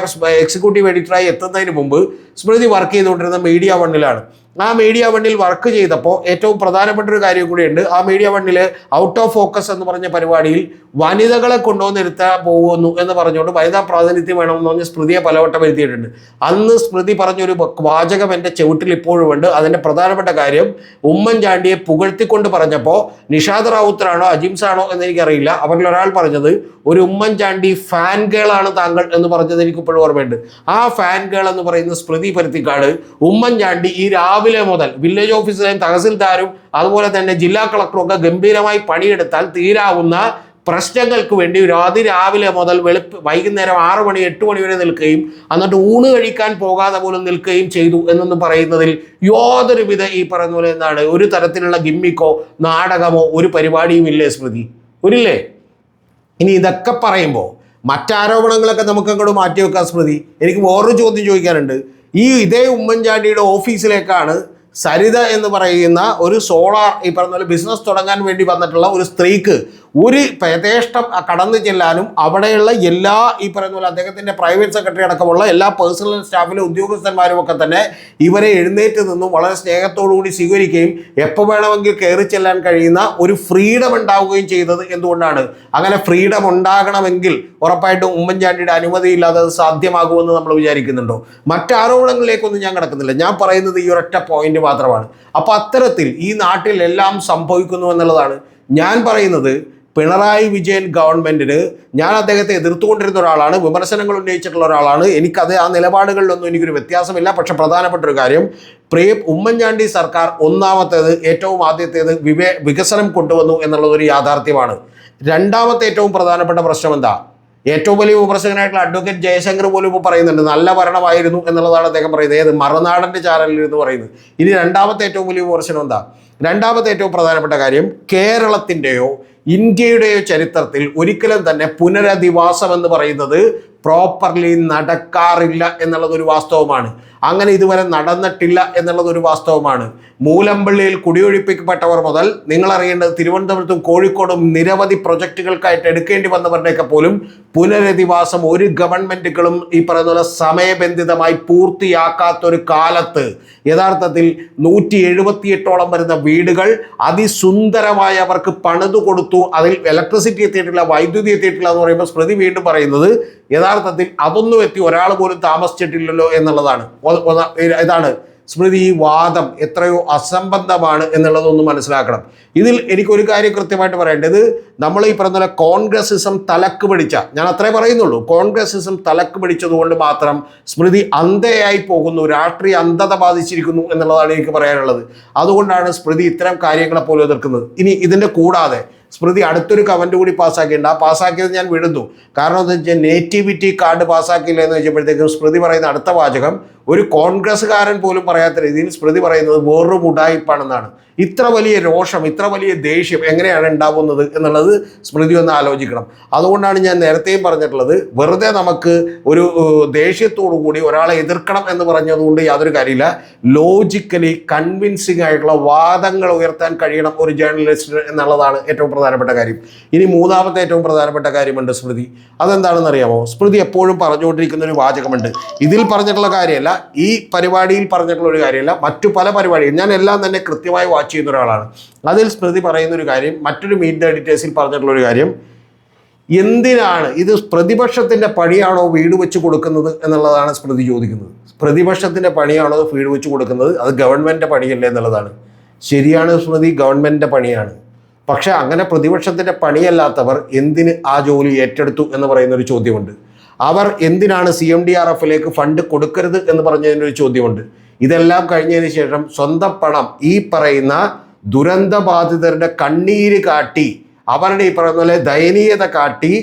എക്സിക്യൂട്ടീവ് എഡിറ്ററായി എത്തുന്നതിന് മുമ്പ് സ്മൃതി വർക്ക് ചെയ്തുകൊണ്ടിരുന്ന മീഡിയ വണ്ണിലാണ്. ആ മീഡിയ വണ്ണിൽ വർക്ക് ചെയ്തപ്പോൾ ഏറ്റവും പ്രധാനപ്പെട്ട ഒരു കാര്യം കൂടിയുണ്ട്. ആ മീഡിയ വണ്ണിൽ ഔട്ട് ഓഫ് ഫോക്കസ് എന്ന് പറഞ്ഞ പരിപാടിയിൽ വനിതകളെ കൊണ്ടുവന്നിരുത്താൻ പോകുന്നു എന്ന് പറഞ്ഞുകൊണ്ട് വനിതാ പ്രാതിനിധ്യം വേണമെന്ന് പറഞ്ഞ് സ്മൃതിയെ പലവട്ടം വരുത്തിയിട്ടുണ്ട്. അന്ന് സ്മൃതി പറഞ്ഞൊരു വാചകം എൻ്റെ ചെവിട്ടിൽ ഇപ്പോഴും ഉണ്ട്. അതിൻ്റെ പ്രധാനപ്പെട്ട കാര്യം, ഉമ്മൻചാണ്ടിയെ പുകഴ്ത്തിക്കൊണ്ട് പറഞ്ഞപ്പോൾ നിഷാദ് റാവുത്തറാണോ അജിംസാണോ എന്നെനിക്കറിയില്ല, അവരിൽ ഒരാൾ പറഞ്ഞത്, ഒരു ഉമ്മൻചാണ്ടി ഫാൻ ഗേളാണ് താങ്കൾ എന്ന് പറഞ്ഞത് എനിക്ക് ഇപ്പോഴും ഓർമ്മയുണ്ട്. ആ ഫാൻ ഗേൾ എന്ന് പറയുന്ന സ്മൃതി പരുത്തിക്കാട് ഉമ്മൻചാണ്ടി ഈ രാവിലെ മുതൽ വില്ലേജ് ഓഫീസറേയും തഹസിൽദാരും അതുപോലെ തന്നെ ജില്ലാ കളക്ടറും ഒക്കെ ഗംഭീരമായി പണിയെടുത്താൽ തീരാവുന്ന പ്രശ്നങ്ങൾക്ക് വേണ്ടി രാവിലെ മുതൽ വൈകുന്നേരം 6 മണി 8 മണി വരെ നിൽക്കുകയും എന്നിട്ട് ഊണ് കഴിക്കാൻ പോകാതെ പോലും നിൽക്കുകയും ചെയ്തു എന്നൊന്നും പറയുന്നതിൽ യാതൊരുവിധ ഈ പറയുന്ന പോലെ എന്താണ് ഒരു തരത്തിലുള്ള ഗിമ്മിക്കോ നാടകമോ ഒരു പരിപാടിയും ഇല്ലേ സ്മൃതി? ഒരില്ലേ? ഇനി ഇതൊക്കെ പറയുമ്പോൾ മറ്റാരോപണങ്ങളൊക്കെ നമുക്ക് അങ്ങോട്ട് മാറ്റി വെക്കാം സ്മൃതി. എനിക്ക് വേറൊരു ചോദ്യം ചോദിക്കാനുണ്ട്. ഇതേ ഉമ്മൻചാണ്ടിയുടെ ഓഫീസിലേക്കാണ് സരിത എന്ന് പറയുന്ന ഒരു സോളാർ ഈ പറഞ്ഞ പോലെ ബിസിനസ് തുടങ്ങാൻ വേണ്ടി വന്നിട്ടുള്ള ഒരു സ്ത്രീക്ക് ഒരു യഥേഷ്ടം കടന്നു ചെല്ലാനും അവിടെയുള്ള എല്ലാ ഈ പറയുന്ന പോലെ അദ്ദേഹത്തിൻ്റെ പ്രൈവറ്റ് സെക്രട്ടറി അടക്കമുള്ള എല്ലാ പേഴ്സണൽ സ്റ്റാഫിലെ ഉദ്യോഗസ്ഥന്മാരും ഒക്കെ തന്നെ ഇവരെ എഴുന്നേറ്റ് നിന്നും വളരെ സ്നേഹത്തോടുകൂടി സ്വീകരിക്കുകയും എപ്പോൾ വേണമെങ്കിൽ കയറി ചെല്ലാൻ കഴിയുന്ന ഒരു ഫ്രീഡം ഉണ്ടാവുകയും ചെയ്തത് എന്തുകൊണ്ടാണ്? അങ്ങനെ ഫ്രീഡം ഉണ്ടാകണമെങ്കിൽ ഉറപ്പായിട്ടും ഉമ്മൻചാണ്ടിയുടെ അനുമതിയില്ലാതെ അത് സാധ്യമാകുമെന്ന് നമ്മൾ വിചാരിക്കുന്നുണ്ടോ? മറ്റാരോപണങ്ങളിലേക്കൊന്നും ഞാൻ കിടക്കുന്നില്ല. ഞാൻ പറയുന്നത് ഈ ഒരൊറ്റ പോയിന്റ് മാത്രമാണ്. അപ്പോൾ അത്തരത്തിൽ ഈ നാട്ടിൽ എല്ലാം സംഭവിക്കുന്നു എന്നുള്ളതാണ് ഞാൻ പറയുന്നത്. പിണറായി വിജയൻ ഗവൺമെൻറ്റിന് ഞാൻ അദ്ദേഹത്തെ എതിർത്തുകൊണ്ടിരുന്ന ഒരാളാണ്, വിമർശനങ്ങൾ ഉന്നയിച്ചിട്ടുള്ള ഒരാളാണ്. എനിക്കത് ആ നിലപാടുകളിലൊന്നും എനിക്കൊരു വ്യത്യാസമില്ല. പക്ഷെ പ്രധാനപ്പെട്ട ഒരു കാര്യം, ഉമ്മൻചാണ്ടി സർക്കാർ ഒന്നാമത്തേത് ഏറ്റവും ആദ്യത്തേത് വികസനം കൊണ്ടുവന്നു എന്നുള്ളത് ഒരു യാഥാർത്ഥ്യമാണ്. രണ്ടാമത്തെ ഏറ്റവും പ്രധാനപ്പെട്ട പ്രശ്നം എന്താ? ഏറ്റവും വലിയ വിമർശകനായിട്ടുള്ള അഡ്വക്കേറ്റ് ജയശങ്കർ പോലും ഇപ്പോൾ പറയുന്നുണ്ട് നല്ല ഭരണമായിരുന്നു എന്നുള്ളതാണ് അദ്ദേഹം പറയുന്നത്. ഏത് മറുനാടൻ്റെ ചാനലിൽ ഇരുന്ന് പറയുന്നത്. ഇനി രണ്ടാമത്തെ ഏറ്റവും വലിയ വിമർശനം എന്താ? രണ്ടാമത്തെ ഏറ്റവും പ്രധാനപ്പെട്ട കാര്യം, കേരളത്തിൻ്റെയോ ഇന്ത്യയുടെയോ ചരിത്രത്തിൽ ഒരിക്കലും തന്നെ പുനരധിവാസം എന്ന് പറയുന്നത് പ്രോപ്പർലി നടക്കാറില്ല എന്നുള്ളതൊരു വാസ്തവമാണ്. അങ്ങനെ ഇതുവരെ നടന്നിട്ടില്ല എന്നുള്ളതൊരു വാസ്തവമാണ്. മൂലമ്പള്ളിയിൽ കുടിയൊഴിപ്പിക്കപ്പെട്ടവർ മുതൽ നിങ്ങളറിയേണ്ടത് തിരുവനന്തപുരത്തും കോഴിക്കോടും നിരവധി പ്രൊജക്റ്റുകൾക്കായിട്ട് എടുക്കേണ്ടി വന്നവരുടെയൊക്കെ പോലും പുനരധിവാസം ഒരു ഗവൺമെൻറ്റുകളും ഈ പറയുന്ന പോലെ സമയബന്ധിതമായി പൂർത്തിയാക്കാത്തൊരു കാലത്ത് യഥാർത്ഥത്തിൽ 178ഓളം വരുന്ന വീടുകൾ അതിസുന്ദരമായി അവർക്ക് പണിതു കൊടുത്തു. അതിൽ ഇലക്ട്രിസിറ്റി എത്തിയിട്ടില്ല, വൈദ്യുതി എത്തിയിട്ടില്ല എന്ന് പറയുമ്പോൾ സ്മൃതി വീണ്ടും പറയുന്നത് യഥാർത്ഥത്തിൽ അതൊന്നും എത്തി ഒരാൾ പോലും താമസിച്ചിട്ടില്ലല്ലോ എന്നുള്ളതാണ്. ഇതാണ് സ്മൃതി. ഈ വാദം എത്രയോ അസംബന്ധമാണ് എന്നുള്ളതൊന്ന് മനസ്സിലാക്കണം. ഇതിൽ എനിക്കൊരു കാര്യം കൃത്യമായിട്ട് പറയേണ്ടത്, നമ്മൾ ഈ പറഞ്ഞ പോലെ കോൺഗ്രസിസം തലക്ക് പിടിച്ച, ഞാൻ അത്രേ പറയുന്നുള്ളൂ, കോൺഗ്രസിസം തലക്ക് പിടിച്ചതുകൊണ്ട് മാത്രം സ്മൃതി അന്ധയായി പോകുന്നു, രാഷ്ട്രീയ അന്ധത ബാധിച്ചിരിക്കുന്നു എന്നുള്ളതാണ് എനിക്ക് പറയാനുള്ളത്. അതുകൊണ്ടാണ് സ്മൃതി ഇത്തരം കാര്യങ്ങളെ പോലും എതിർക്കുന്നത്. ഇനി ഇതിൻ്റെ കൂടാതെ സ്മൃതി അടുത്തൊരു കമൻറ്റ് കൂടി പാസ്സാക്കിയിട്ടുണ്ട്. ആ പാസ്സാക്കിയത് ഞാൻ വിടുന്നു. കാരണം എന്താ വെച്ചാൽ നേറ്റിവിറ്റി കാർഡ് പാസ്സാക്കില്ല എന്ന് വെച്ചപ്പോഴത്തേക്കും സ്മൃതി പറയുന്ന അടുത്ത വാചകം ഒരു കോൺഗ്രസ്സുകാരൻ പോലും പറയാത്ത രീതിയിൽ സ്മൃതി പറയുന്നത് വേറൊരു ഉഡായിപ്പാണെന്നാണ്. ഇത്ര വലിയ രോഷം, ഇത്ര വലിയ ദേഷ്യം എങ്ങനെയാണ് ഉണ്ടാവുന്നത് എന്നുള്ളത് സ്മൃതി ഒന്ന് ആലോചിക്കണം. അതുകൊണ്ടാണ് ഞാൻ നേരത്തെയും പറഞ്ഞിട്ടുള്ളത്, വെറുതെ നമുക്ക് ഒരു ദേഷ്യത്തോടു കൂടി ഒരാളെ എതിർക്കണം എന്ന് പറഞ്ഞതുകൊണ്ട് യാതൊരു കാര്യമില്ല. ലോജിക്കലി കൺവിൻസിങ് ആയിട്ടുള്ള വാദങ്ങൾ ഉയർത്താൻ കഴിയണം ഒരു ജേർണലിസ്റ്റ് എന്നുള്ളതാണ് ഏറ്റവും പ്രധാനപ്പെട്ട കാര്യം. ഇനി മൂന്നാമത്തെ ഏറ്റവും പ്രധാനപ്പെട്ട കാര്യമുണ്ട് സ്മൃതി. അതെന്താണെന്ന് അറിയാമോ? സ്മൃതി എപ്പോഴും പറഞ്ഞുകൊണ്ടിരിക്കുന്ന ഒരു വാചകമുണ്ട്. ഇതിൽ പറഞ്ഞിട്ടുള്ള കാര്യമല്ല, ഈ പരിപാടിയിൽ പറഞ്ഞിട്ടുള്ള ഒരു കാര്യമല്ല, മറ്റു പല പരിപാടികൾ ഞാൻ എല്ലാം തന്നെ കൃത്യമായി വാച്ച് ചെയ്യുന്ന ഒരാളാണ്. അതിൽ സ്മൃതി പറയുന്ന ഒരു കാര്യം, മറ്റൊരു മീറ്റ് ദ എഡിറ്റേഴ്സിൽ പറഞ്ഞിട്ടുള്ള ഒരു കാര്യം, എന്തിനാണ് ഇത് പ്രതിപക്ഷത്തിൻ്റെ പണിയാണോ വീട് വെച്ച് കൊടുക്കുന്നത് എന്നുള്ളതാണ് സ്മൃതി ചോദിക്കുന്നത്. പ്രതിപക്ഷത്തിൻ്റെ പണിയാണോ വീട് വെച്ച് കൊടുക്കുന്നത്? അത് ഗവൺമെൻറ്റിൻ്റെ പണിയല്ലേ എന്നുള്ളതാണ്. ശരിയാണ് സ്മൃതി, ഗവൺമെൻറ്റിൻ്റെ പണിയാണ്. പക്ഷെ അങ്ങനെ പ്രതിപക്ഷത്തിൻ്റെ പണിയല്ലാത്തവർ എന്തിന് ആ ജോലി ഏറ്റെടുത്തു എന്ന് പറയുന്നൊരു ചോദ്യമുണ്ട്. അവർ എന്തിനാണ് CMDRFിലേക്ക് ഫണ്ട് കൊടുക്കരുത് എന്ന് പറഞ്ഞതിൻ്റെ ഒരു ചോദ്യമുണ്ട്. ഇതെല്ലാം കഴിഞ്ഞതിന് ശേഷം സ്വന്തം പണം ഈ പറയുന്ന ദുരന്തബാധിതരുടെ കണ്ണീര് കാട്ടി, അവരുടെ ഈ പറയുന്ന പോലെ ദയനീയത കാട്ടി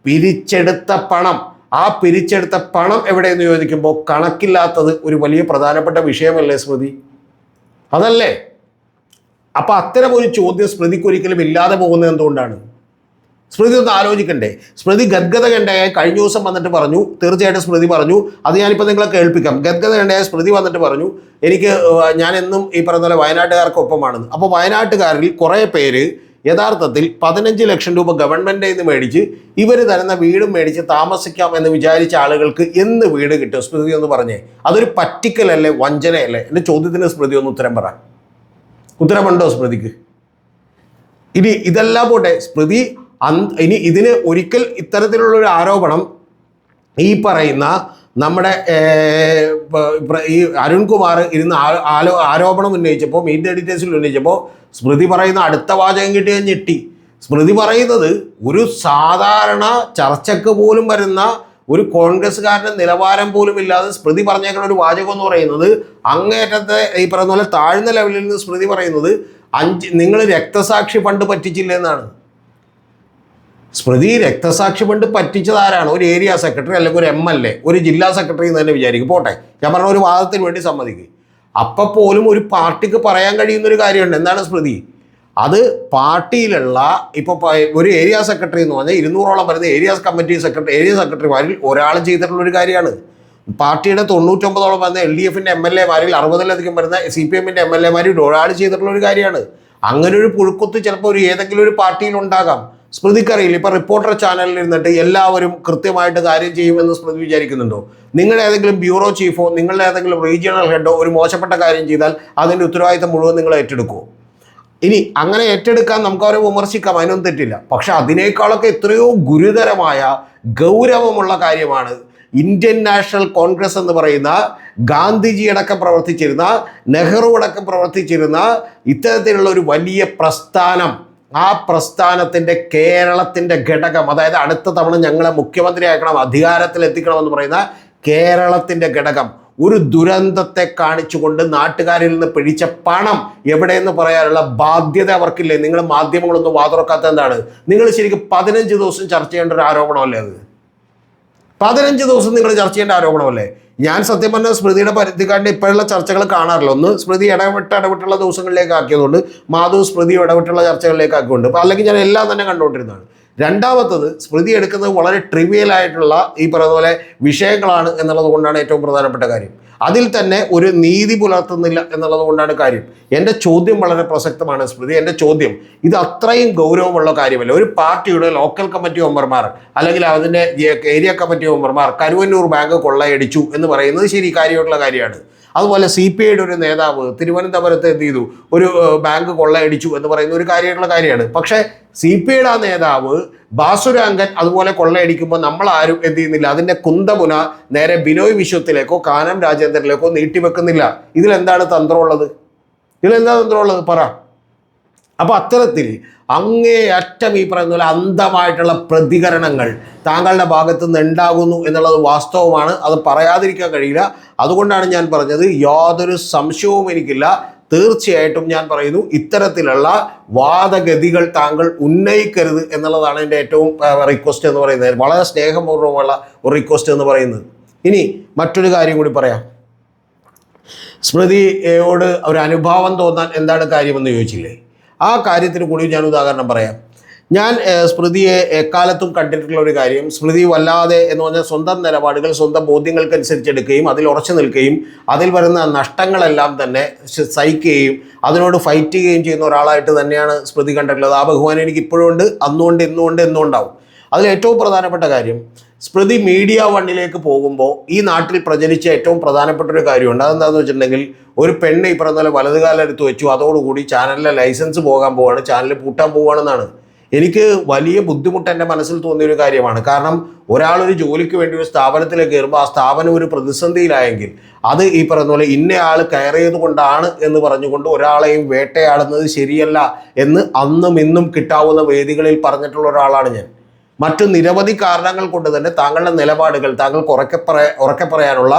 പിരിച്ചെടുത്ത പണം, ആ പിരിച്ചെടുത്ത പണം എവിടെയെന്ന് ചോദിക്കുമ്പോൾ കണക്കില്ലാത്തത് ഒരു വലിയ പ്രധാനപ്പെട്ട വിഷയമല്ലേ സ്മൃതി? അതല്ലേ? അപ്പം അത്തരം ഒരു ചോദ്യം സ്മൃതിക്ക് ഒരിക്കലും ഇല്ലാതെ പോകുന്നത് എന്തുകൊണ്ടാണ്? സ്മൃതി ഒന്ന് ആലോചിക്കണ്ടേ? സ്മൃതി ഗദ്ഗത കണ്ടയായി കഴിഞ്ഞ ദിവസം വന്നിട്ട് പറഞ്ഞു, തീർച്ചയായിട്ടും സ്മൃതി പറഞ്ഞു, അത് ഞാനിപ്പോൾ നിങ്ങളെ കേൾപ്പിക്കാം. ഗദ്ഗത കണ്ടയായി സ്മൃതി വന്നിട്ട് പറഞ്ഞു, ഞാൻ എന്നും ഈ പറഞ്ഞ പോലെ വയനാട്ടുകാർക്കൊപ്പമാണെന്ന്. അപ്പോൾ വയനാട്ടുകാരിൽ കുറേ പേര് യഥാർത്ഥത്തിൽ 15 ലക്ഷം രൂപ ഗവൺമെൻറ്റിൽ നിന്ന് മേടിച്ച് ഇവർ തരുന്ന വീടും മേടിച്ച് താമസിക്കാം എന്ന് വിചാരിച്ച ആളുകൾക്ക് എന്ന് വീട് കിട്ടും? സ്മൃതി ഒന്ന് പറഞ്ഞേ. അതൊരു പറ്റിക്കലല്ലേ, വഞ്ചനയല്ലേ? എൻ്റെ ചോദ്യത്തിന് സ്മൃതി ഒന്ന് ഉത്തരം പറ. ഉത്തരമുണ്ടോ സ്മൃതിക്ക്? ഇനി ഇതെല്ലാം പോട്ടെ, സ്മൃതി ഇനി ഇതിന് ഒരിക്കൽ ഇത്തരത്തിലുള്ളൊരു ആരോപണം ഈ പറയുന്ന നമ്മുടെ ഈ അരുൺകുമാർ ഇരുന്ന് ആരോപണം ഉന്നയിച്ചപ്പോൾ, മീറ്റ് ദ എഡിറ്റേഴ്സിൽ ഉന്നയിച്ചപ്പോൾ സ്മൃതി പറയുന്ന അടുത്ത വാചകം കിട്ടിയ ഞെട്ടി. സ്മൃതി പറയുന്നത് ഒരു സാധാരണ ചർച്ചയ്ക്ക് പോലും വരുന്ന ഒരു കോൺഗ്രസ്സുകാരൻ്റെ നിലവാരം പോലും ഇല്ലാതെ സ്മൃതി പറഞ്ഞേക്കുന്ന ഒരു വാചകം എന്ന് പറയുന്നത്, അങ്ങേറ്റത്തെ ഈ പറയുന്ന പോലെ താഴ്ന്ന ലെവലിൽ നിന്ന് സ്മൃതി പറയുന്നത്, നിങ്ങൾ രക്തസാക്ഷി ഫണ്ട് പറ്റിച്ചില്ലെന്നാണ്. സ്മൃതി രക്തസാക്ഷി ഫണ്ട് പറ്റിച്ചത് ആരാണ്? ഒരു ഏരിയ സെക്രട്ടറി അല്ലെങ്കിൽ ഒരു MLA, ഒരു ജില്ലാ സെക്രട്ടറി എന്ന് തന്നെ വിചാരിക്കും. പോട്ടെ, ഞാൻ പറഞ്ഞ ഒരു വാദത്തിന് വേണ്ടി സമ്മതിക്കും. അപ്പം പോലും ഒരു പാർട്ടിക്ക് പറയാൻ കഴിയുന്നൊരു കാര്യമുണ്ട്. എന്താണ് സ്മൃതി? അത് പാർട്ടിയിലുള്ള ഇപ്പോൾ ഒരു ഏരിയ സെക്രട്ടറി എന്ന് പറഞ്ഞാൽ 200ഓളം വരുന്ന ഏരിയ സെക്രട്ടറിമാരിൽ ഒരാൾ ചെയ്തിട്ടുള്ളൊരു കാര്യമാണ്. പാർട്ടിയുടെ 99ഓളം വരുന്ന LDFൻ്റെ MLAമാരിൽ 60ലധികം വരുന്ന CPMൻ്റെ MLAമാരിൽ ഒരാൾ ചെയ്തിട്ടുള്ളൊരു കാര്യമാണ്. അങ്ങനെ ഒരു പുഴുക്കുത്ത് ചിലപ്പോൾ ഏതെങ്കിലും ഒരു പാർട്ടിയിൽ ഉണ്ടാകാം. സ്മൃതിക്കറിയില്ല. ഇപ്പോൾ റിപ്പോർട്ടർ ചാനലിൽ ഇരുന്നിട്ട് എല്ലാവരും കൃത്യമായിട്ട് കാര്യം ചെയ്യുമെന്ന് സ്മൃതി വിചാരിക്കുന്നുണ്ടോ? നിങ്ങളുടെ ഏതെങ്കിലും ബ്യൂറോ ചീഫോ നിങ്ങളുടെ ഏതെങ്കിലും റീജിയണൽ ഹെഡോ ഒരു മോശപ്പെട്ട കാര്യം ചെയ്താൽ അതിൻ്റെ ഉത്തരവാദിത്തം മുഴുവൻ നിങ്ങൾ ഏറ്റെടുക്കുമോ? ഇനി അങ്ങനെ ഏറ്റെടുക്കാൻ നമുക്ക് അവരെ വിമർശിക്കാം, അതിനൊന്നും തെറ്റില്ല. പക്ഷെ അതിനേക്കാളൊക്കെ എത്രയോ ഗുരുതരമായ ഗൗരവമുള്ള കാര്യമാണ് ഇന്ത്യൻ നാഷണൽ കോൺഗ്രസ് എന്ന് പറയുന്ന ഗാന്ധിജി അടക്കം പ്രവർത്തിച്ചിരുന്ന, നെഹ്റു അടക്കം പ്രവർത്തിച്ചിരുന്ന ഇത്തരത്തിലുള്ള ഒരു വലിയ പ്രസ്ഥാനം ആ പ്രസ്ഥാനത്തിൻ്റെ കേരളത്തിൻ്റെ ഘടകം, അതായത് അടുത്ത തവണ ഞങ്ങളെ മുഖ്യമന്ത്രിയാക്കണം, അധികാരത്തിലെത്തിക്കണമെന്ന് പറയുന്ന കേരളത്തിൻ്റെ ഘടകം ഒരു ദുരന്തത്തെ കാണിച്ചുകൊണ്ട് നാട്ടുകാരിൽ നിന്ന് പിടിച്ച പണം എവിടെയെന്ന് പറയാനുള്ള ബാധ്യത അവർക്കില്ലേ? നിങ്ങൾ മാധ്യമങ്ങളൊന്നും വാതുറക്കാത്ത എന്താണ്? നിങ്ങൾ ശരിക്കും 15 ദിവസം ചർച്ച ചെയ്യേണ്ട ഒരു ആരോപണമല്ലേ അത്? 15 ദിവസം നിങ്ങൾ ചർച്ച ചെയ്യേണ്ട ആരോപണമല്ലേ? ഞാൻ സത്യം പറഞ്ഞാൽ സ്മൃതിയുടെ പരുത്തിക്കാടിൻ്റെ ഇപ്പോഴുള്ള ചർച്ചകൾ കാണാറില്ല. ഒന്ന് സ്മൃതി ഇടവിട്ടുള്ള ദിവസങ്ങളിലേക്ക് ആക്കിയതുകൊണ്ട്, മാധു സ്മൃതി ഇടവിട്ടുള്ള ചർച്ചകളിലേക്ക് ആക്കിക്കൊണ്ട്, അപ്പോൾ അല്ലെങ്കിൽ ഞാൻ എല്ലാം തന്നെ കണ്ടുകൊണ്ടിരുന്നതാണ്. രണ്ടാമത്തത്, സ്മൃതി എടുക്കുന്നത് വളരെ ട്രിവിയൽ ആയിട്ടുള്ള ഈ പറയുന്ന പോലെ വിഷയങ്ങളാണ് എന്നുള്ളത് കൊണ്ടാണ് ഏറ്റവും പ്രധാനപ്പെട്ട കാര്യം. അതിൽ തന്നെ ഒരു നീതി പുലർത്തുന്നില്ല എന്നുള്ളത് കൊണ്ടാണ് കാര്യം. എൻ്റെ ചോദ്യം വളരെ പ്രസക്തമാണ് സ്മൃതി. എൻ്റെ ചോദ്യം, ഇത് അത്രയും ഗൗരവമുള്ള കാര്യമല്ല. ഒരു പാർട്ടിയുടെ ലോക്കൽ കമ്മിറ്റി മെമ്പർമാർ അല്ലെങ്കിൽ അതിൻ്റെ ഏരിയ കമ്മിറ്റി മെമ്പർമാർ കരുവന്നൂർ ബാങ്ക് കൊള്ളയടിച്ചു എന്ന് പറയുന്നത് ശരി, കാര്യമായിട്ടുള്ള കാര്യമാണ്. അതുപോലെ CPIയുടെ ഒരു നേതാവ് തിരുവനന്തപുരത്ത് എന്ത് ചെയ്തു, ഒരു ബാങ്ക് കൊള്ളയടിച്ചു എന്ന് പറയുന്ന ഒരു കാര്യമായിട്ടുള്ള കാര്യമാണ്. പക്ഷേ CPIയുടെ ആ നേതാവ് ബാസുരാങ്കൻ അതുപോലെ കൊള്ളയടിക്കുമ്പോൾ നമ്മൾ ആരും എന്ത് ചെയ്യുന്നില്ല, അതിൻ്റെ കുന്തമുന നേരെ ബിനോയ് വിശ്വത്തിലേക്കോ കാനം രാജേന്ദ്രനിലേക്കോ നീട്ടിവെക്കുന്നില്ല. ഇതിലെന്താണ് തന്ത്രമുള്ളത്? ഇതിലെന്താ തന്ത്രമുള്ളത് പറ. അപ്പോൾ അത്തരത്തിൽ അങ്ങേയറ്റം ഈ പറയുന്ന പോലെ അന്ധമായിട്ടുള്ള പ്രതികരണങ്ങൾ താങ്കളുടെ ഭാഗത്തു നിന്ന് ഉണ്ടാകുന്നു എന്നുള്ളത് വാസ്തവമാണ്. അത് പറയാതിരിക്കാൻ കഴിയില്ല. അതുകൊണ്ടാണ് ഞാൻ പറഞ്ഞത്, യാതൊരു സംശയവും എനിക്കില്ല. തീർച്ചയായിട്ടും ഞാൻ പറയുന്നു, ഇത്തരത്തിലുള്ള വാദഗതികൾ താങ്കൾ ഉന്നയിക്കരുത് എന്നുള്ളതാണ് എൻ്റെ ഏറ്റവും റിക്വസ്റ്റ് എന്ന് പറയുന്നത്. വളരെ സ്നേഹപൂർവ്വമുള്ള ഒരു റിക്വസ്റ്റ് എന്ന് പറയുന്നത്. ഇനി മറ്റൊരു കാര്യം കൂടി പറയാം. സ്മൃതിയോട് ഒരു അനുഭാവം തോന്നാൻ എന്താണ് കാര്യമെന്ന് ചോദിച്ചില്ലേ? ആ കാര്യത്തിന് കൂടി ഞാൻ ഉദാഹരണം പറയാം. ഞാൻ സ്മൃതിയെ എക്കാലത്തും കണ്ടിട്ടുള്ള ഒരു കാര്യം, സ്മൃതി വല്ലാതെ എന്ന് പറഞ്ഞാൽ സ്വന്തം നിലപാടുകൾ സ്വന്തം ബോധ്യങ്ങൾക്കനുസരിച്ചെടുക്കുകയും അതിൽ ഉറച്ചു നിൽക്കുകയും അതിൽ വരുന്ന നഷ്ടങ്ങളെല്ലാം തന്നെ സഹിക്കുകയും അതിനോട് ഫൈറ്റ് ചെയ്യുകയും ചെയ്യുന്ന ഒരാളായിട്ട് തന്നെയാണ് സ്മൃതി കണ്ടിട്ടുള്ളത്. ആ ബഹുമാനം എനിക്ക് ഇപ്പോഴും ഉണ്ട്, അന്നുകൊണ്ട് ഇന്നുകൊണ്ട് എന്നും ഉണ്ടാവും. അതിൽ ഏറ്റവും പ്രധാനപ്പെട്ട കാര്യം, സ്മൃതി മീഡിയ വണ്ണിലേക്ക് പോകുമ്പോൾ ഈ നാട്ടിൽ പ്രചരിച്ച ഏറ്റവും പ്രധാനപ്പെട്ട ഒരു കാര്യമുണ്ട്. അതെന്താണെന്ന് വെച്ചിട്ടുണ്ടെങ്കിൽ, ഒരു പെണ്ണ് ഈ പറഞ്ഞ പോലെ വലതുകാലെടുത്ത് വെച്ചു, അതോടുകൂടി ചാനലിലെ ലൈസൻസ് പോകാൻ പോവുകയാണ്, ചാനൽ പൂട്ടാൻ പോവുകയാണെന്നാണ്. എനിക്ക് വലിയ ബുദ്ധിമുട്ട് എൻ്റെ മനസ്സിൽ തോന്നിയൊരു കാര്യമാണ്. കാരണം ഒരാളൊരു ജോലിക്ക് വേണ്ടി ഒരു സ്ഥാപനത്തിലേക്ക് കയറുമ്പോൾ ആ സ്ഥാപനം ഒരു പ്രതിസന്ധിയിലായെങ്കിൽ അത് ഈ പറയുന്ന പോലെ ഇന്നയാൾ കയറിയത് കൊണ്ടാണ് എന്ന് പറഞ്ഞുകൊണ്ട് ഒരാളെയും വേട്ടയാടുന്നത് ശരിയല്ല എന്ന് അന്നും ഇന്നും കിട്ടാവുന്ന വേദികളിൽ പറഞ്ഞിട്ടുള്ള ഒരാളാണ് ഞാൻ. മറ്റു നിരവധി കാരണങ്ങൾ കൊണ്ട് തന്നെ താങ്കളുടെ നിലപാടുകൾ താങ്കൾക്ക് ഉറക്കെ പറയാനുള്ള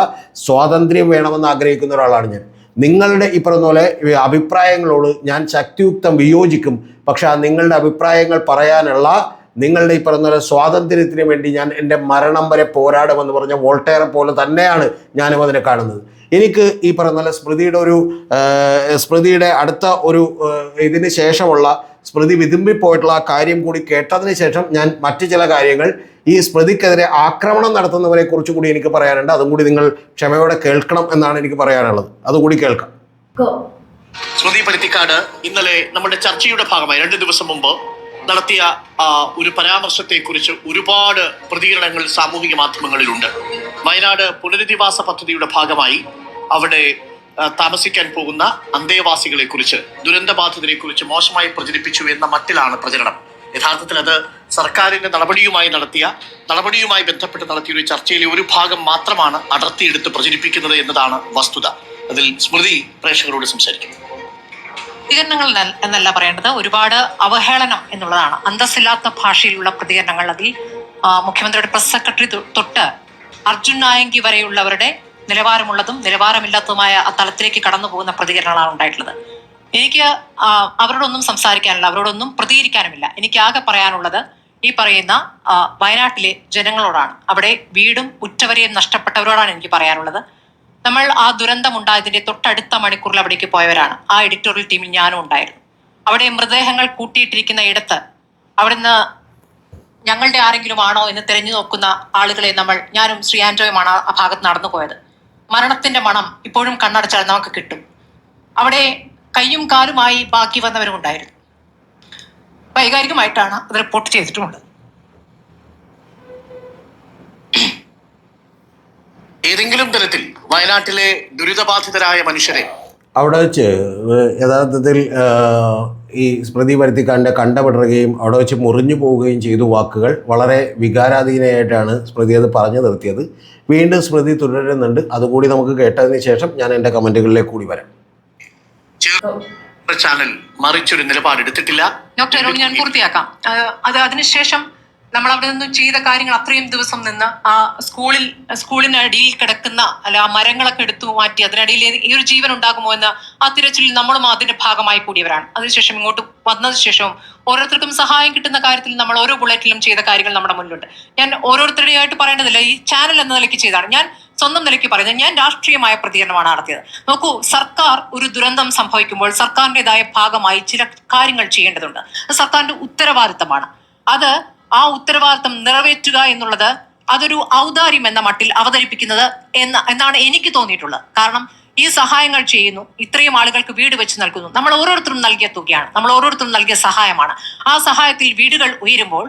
സ്വാതന്ത്ര്യം വേണമെന്ന് ആഗ്രഹിക്കുന്ന ഒരാളാണ് ഞാൻ. നിങ്ങളുടെ ഈ പറഞ്ഞ പോലെ അഭിപ്രായങ്ങളോട് ഞാൻ ശക്തിയുക്തം വിയോജിക്കും. പക്ഷെ ആ നിങ്ങളുടെ അഭിപ്രായങ്ങൾ പറയാനുള്ള നിങ്ങളുടെ ഈ പറഞ്ഞ പോലെ സ്വാതന്ത്ര്യത്തിന് വേണ്ടി ഞാൻ എൻ്റെ മരണം വരെ പോരാടുമെന്ന് പറഞ്ഞ വോൾട്ടയറെ പോലെ തന്നെയാണ് ഞാനും അതിനെ കാണുന്നത്. എനിക്ക് ഈ പറഞ്ഞ പോലെ സ്മൃതിയുടെ അടുത്ത ഒരു ഇതിന് ശേഷമുള്ള സ്മൃതി വിതുമ്പിപ്പോയിട്ടുള്ള ആ കാര്യം കൂടി കേട്ടതിന് ശേഷം ഞാൻ മറ്റു ചില കാര്യങ്ങൾ ഈ സ്മൃതിക്കെതിരെ ആക്രമണം നടത്തുന്നവരെ കുറിച്ച് കൂടി എനിക്ക് പറയാനുണ്ട്. അതും കൂടി നിങ്ങൾ ക്ഷമയോടെ കേൾക്കണം എന്നാണ് എനിക്ക് പറയാനുള്ളത്. അതുകൂടി കേൾക്കാം. സ്മൃതി പരുത്തിക്കാട് ഇന്നലെ നമ്മുടെ ചർച്ചയുടെ ഭാഗമായി 2 ദിവസം മുമ്പ് നടത്തിയ ഒരു പരാമർശത്തെക്കുറിച്ച് ഒരുപാട് പ്രതികരണങ്ങൾ സാമൂഹിക മാധ്യമങ്ങളിലുണ്ട്. വയനാട് പുനരധിവാസ പദ്ധതിയുടെ ഭാഗമായി അവിടെ താമസിക്കാൻ പോകുന്ന അന്തേവാസികളെ കുറിച്ച്, ദുരന്തബാധിതരെ കുറിച്ച് മോശമായി പ്രചരിപ്പിച്ചു എന്ന മട്ടിലാണ് പ്രചരണം. യഥാർത്ഥത്തിൽ അത് സർക്കാരിന്റെ നടപടിയുമായി ബന്ധപ്പെട്ട് നടത്തിയ ഒരു ചർച്ചയിലെ ഒരു ഭാഗം മാത്രമാണ് അടർത്തിയെടുത്ത് പ്രചരിപ്പിക്കുന്നത് എന്നതാണ് വസ്തുത. അതിൽ സ്മൃതി പ്രേക്ഷകരോട് സംസാരിക്കും. പ്രതികരണങ്ങൾ എന്നല്ല പറയേണ്ടത്, ഒരുപാട് അവഹേളനം എന്നുള്ളതാണ്. അന്തസ്സില്ലാത്ത ഭാഷയിലുള്ള പ്രതികരണങ്ങൾ. അതിൽ മുഖ്യമന്ത്രിയുടെ പ്രസ് സെക്രട്ടറി തൊട്ട് അർജുൻ നായങ്കി വരെയുള്ളവരുടെ നിലവാരമുള്ളതും നിലവാരമില്ലാത്തതുമായ ആ തലത്തിലേക്ക് കടന്നു പോകുന്ന പ്രതികരണങ്ങളാണ് ഉണ്ടായിട്ടുള്ളത്. എനിക്ക് അവരോടൊന്നും സംസാരിക്കാനില്ല, അവരോടൊന്നും പ്രതികരിക്കാനുമില്ല. എനിക്ക് ആകെ പറയാനുള്ളത് ഈ പറയുന്ന വയനാട്ടിലെ ജനങ്ങളോടാണ്. അവിടെ വീടും ഉറ്റവരെയും നഷ്ടപ്പെട്ടവരോടാണ് എനിക്ക് പറയാനുള്ളത്. നമ്മൾ ആ ദുരന്തമുണ്ടായതിന്റെ തൊട്ടടുത്ത മണിക്കൂറിൽ അവിടേക്ക് പോയവരാണ്. ആ എഡിറ്റോറിയൽ ടീമിൽ ഞാനും ഉണ്ടായിരുന്നു. അവിടെ മൃതദേഹങ്ങൾ കൂട്ടിയിട്ടിരിക്കുന്ന ഇടത്ത് അവിടുന്ന് ഞങ്ങളുടെ ആരെങ്കിലും ആണോ എന്ന് തിരഞ്ഞു നോക്കുന്ന ആളുകളെ ഞാനും ശ്രീ ആൻഡ്രോയുമാണ് ആ ഭാഗത്ത് നടന്നു പോയത്. മരണത്തിന്റെ മണം ഇപ്പോഴും കണ്ണടച്ചാൽ നമുക്ക് കിട്ടും. അവിടെ കയ്യും കാലുമായി ബാക്കി വന്നവരും ഉണ്ടായിരുന്നു. വൈകാരികമായിട്ടാണ് അത് റിപ്പോർട്ട് ചെയ്തിട്ടുമുള്ളത്. ഏതെങ്കിലും തരത്തിൽ വയനാട്ടിലെ ദുരിതബാധിതരായ മനുഷ്യരെ അവിടെ വെച്ച് യഥാർത്ഥത്തിൽ ഈ സ്മൃതി പരുത്തിക്കാടിൻ്റെ കണ്ടപിടറുകയും അവിടെ വെച്ച് മുറിഞ്ഞു പോവുകയും ചെയ്തു വാക്കുകൾ. വളരെ വികാരാധീനമായിട്ടാണ് സ്മൃതി അത് പറഞ്ഞു നിർത്തിയത്. വീണ്ടും സ്മൃതി തുടരുന്നുണ്ട്. അതുകൂടി നമുക്ക് കേട്ടതിന് ശേഷം ഞാൻ എൻ്റെ കമൻറ്റുകളിലേക്ക് കൂടി വരാം. ചാനൽ മറിച്ചൊരു നിലപാടെടുത്തിട്ടില്ല. ഡോക്ടർ അരുൺ, ഞാൻ പൂർത്തിയാക്കാം. അതിനുശേഷം നമ്മൾ അവിടെ നിന്ന് ചെയ്ത കാര്യങ്ങൾ അത്രയും ദിവസം നിന്ന് ആ സ്കൂളിനടിയിൽ കിടക്കുന്ന ആ മരങ്ങളൊക്കെ എടുത്തു മാറ്റി അതിനടിയിൽ ഈ ഒരു ജീവൻ ഉണ്ടാകുമോ എന്ന് ആ തിരച്ചിലിൽ നമ്മളും അതിന്റെ ഭാഗമായി കൂടിയവരാണ്. അതിനുശേഷം ഇങ്ങോട്ട് വന്നതിന് ശേഷവും ഓരോരുത്തർക്കും സഹായം കിട്ടുന്ന കാര്യത്തിൽ നമ്മൾ ഓരോ ബുള്ളറ്റിലും ചെയ്ത കാര്യങ്ങൾ നമ്മുടെ മുന്നിലുണ്ട്. ഞാൻ ഓരോരുത്തരുടെയായിട്ട് പറയേണ്ടതില്ല, ഈ ചാനൽ എന്ന നിലയ്ക്ക് ചെയ്താണ്. ഞാൻ സ്വന്തം നിലയ്ക്ക് പറയുന്നത്, ഞാൻ രാഷ്ട്രീയമായ പ്രതികരണമാണ് നടത്തിയത്. നോക്കൂ, സർക്കാർ ഒരു ദുരന്തം സംഭവിക്കുമ്പോൾ സർക്കാരിൻ്റെതായ ഭാഗമായി ചില കാര്യങ്ങൾ ചെയ്യേണ്ടതുണ്ട്. അത് സർക്കാരിന്റെ ഉത്തരവാദിത്തമാണ്. ആ ഉത്തരവാദിത്തം നിറവേറ്റുക എന്നുള്ളത് അതൊരു ഔദാര്യം എന്ന മട്ടിൽ അവതരിപ്പിക്കുന്നത് എന്നാണ് എനിക്ക് തോന്നിയിട്ടുള്ളത്. കാരണം ഈ സഹായങ്ങൾ ചെയ്യുന്നു, ഇത്രയും ആളുകൾക്ക് വീട് വെച്ച് നൽകുന്നു, നമ്മൾ ഓരോരുത്തരും നൽകിയ തുകയാണ്, നമ്മൾ ഓരോരുത്തരും നൽകിയ സഹായമാണ്. ആ സഹായത്തിൽ വീടുകൾ ഉയരുമ്പോൾ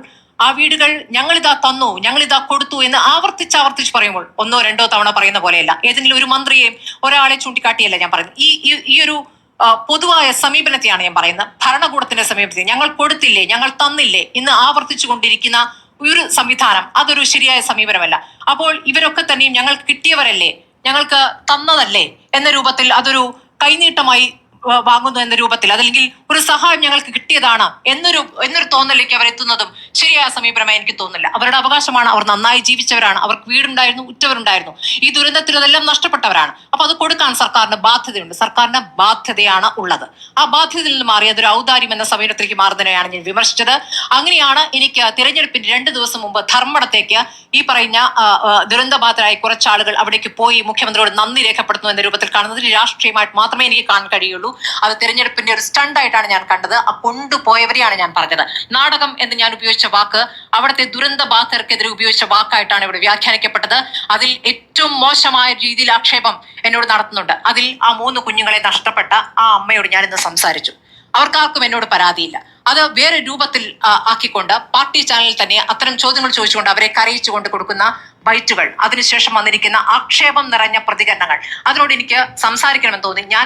ആ വീടുകൾ ഞങ്ങളിതാ തന്നു, ഞങ്ങളിതാ കൊടുത്തു എന്ന് ആവർത്തിച്ച് പറയുമ്പോൾ ഒന്നോ രണ്ടോ തവണ പറയുന്ന പോലെയല്ല, ഏതെങ്കിലും ഒരു മന്ത്രിയെയും ഒരാളെ ചൂണ്ടിക്കാട്ടിയല്ല ഞാൻ പറയുന്നത്. ഈ ഒരു പൊതുവായ സമീപനത്തെയാണ് ഞാൻ പറയുന്നത്. ഭരണകൂടത്തിന്റെ സമീപനത്തെ ഞങ്ങൾ കൊടുത്തില്ലേ, ഞങ്ങൾ തന്നില്ലേ ഇന്ന് ആവർത്തിച്ചു കൊണ്ടിരിക്കുന്ന ഒരു സംവിധാനം അതൊരു ശരിയായ സമീപനമല്ല. അപ്പോൾ ഇവരൊക്കെ തന്നെയും ഞങ്ങൾക്ക് കിട്ടിയവരല്ലേ, ഞങ്ങൾക്ക് തന്നതല്ലേ എന്ന രൂപത്തിൽ അതൊരു കൈനീട്ടമായി വാങ്ങുന്നു എന്ന രൂപത്തിൽ, അതല്ലെങ്കിൽ ഒരു സഹായം ഞങ്ങൾക്ക് കിട്ടിയതാണ് എന്നൊരു തോന്നലിലേക്ക് അവർ എത്തുന്നതും ശരിയായ സമീപനമായി എനിക്ക് തോന്നുന്നില്ല. അവരുടെ അവകാശമാണ്, അവർ നന്നായി ജീവിച്ചവരാണ്, അവർക്ക് വീടുണ്ടായിരുന്നു, ഉറ്റവരുണ്ടായിരുന്നു. ഈ ദുരന്തത്തിൽ അതെല്ലാം നഷ്ടപ്പെട്ടവരാണ്. അപ്പൊ അത് കൊടുക്കാൻ സർക്കാരിന് ബാധ്യതയുണ്ട്, സർക്കാരിന് ബാധ്യതയാണ് ഉള്ളത്. ആ ബാധ്യതയിൽ നിന്ന് മാറി അതൊരു ഔദാര്യം എന്ന സമീപനത്തിലേക്ക് മാറുന്നതിനെയാണ് ഞാൻ വിമർശിച്ചത്. അങ്ങനെയാണ് എനിക്ക് തിരഞ്ഞെടുപ്പിന് 2 ദിവസം മുമ്പ് ധർമ്മടത്തേക്ക് ഈ പറയുന്ന ദുരന്തബാധിതരായ കുറച്ചാളുകൾ അവിടേക്ക് പോയി മുഖ്യമന്ത്രിയോട് നന്ദി രേഖപ്പെടുത്തുന്നു എന്ന രൂപത്തിൽ കാണുന്നത് രാഷ്ട്രീയമായിട്ട് മാത്രമേ എനിക്ക് കാണാൻ കഴിയുള്ളൂ. അത് തിരഞ്ഞെടുപ്പിന്റെ ഒരു സ്റ്റണ്ട് ആയിട്ടാണ് ഞാൻ കണ്ടത്. ആ കൊണ്ടുപോയവരെയാണ് ഞാൻ പറഞ്ഞത്. നാടകം എന്ന് ഞാൻ ഉപയോഗിച്ച വാക്ക് അവിടുത്തെ ദുരന്ത ബാധിതർക്കെതിരെ ഉപയോഗിച്ച വാക്കായിട്ടാണ് ഇവിടെ വ്യാഖ്യാനിക്കപ്പെട്ടത്. അതിൽ ഏറ്റവും മോശമായ രീതിയിൽ ആക്ഷേപം എന്നോട് നടത്തുന്നുണ്ട്. അതിൽ ആ 3 കുഞ്ഞുങ്ങളെ നഷ്ടപ്പെട്ട ആ അമ്മയോട് ഞാൻ ഇന്ന് സംസാരിച്ചു. അവർക്കാർക്കും എന്നോട് പരാതിയില്ല. അത് വേറെ രൂപത്തിൽ ആക്കിക്കൊണ്ട് പാർട്ടി ചാനലിൽ തന്നെ അത്തരം ചോദ്യങ്ങൾ ചോദിച്ചുകൊണ്ട് അവരെ കരയിച്ചുകൊണ്ട് കൊടുക്കുന്ന ബൈറ്റുകൾ, അതിനുശേഷം വന്നിരിക്കുന്ന ആക്ഷേപം നിറഞ്ഞ പ്രതികരണങ്ങൾ, അതിനോട് എനിക്ക് സംസാരിക്കണമെന്ന് തോന്നി. ഞാൻ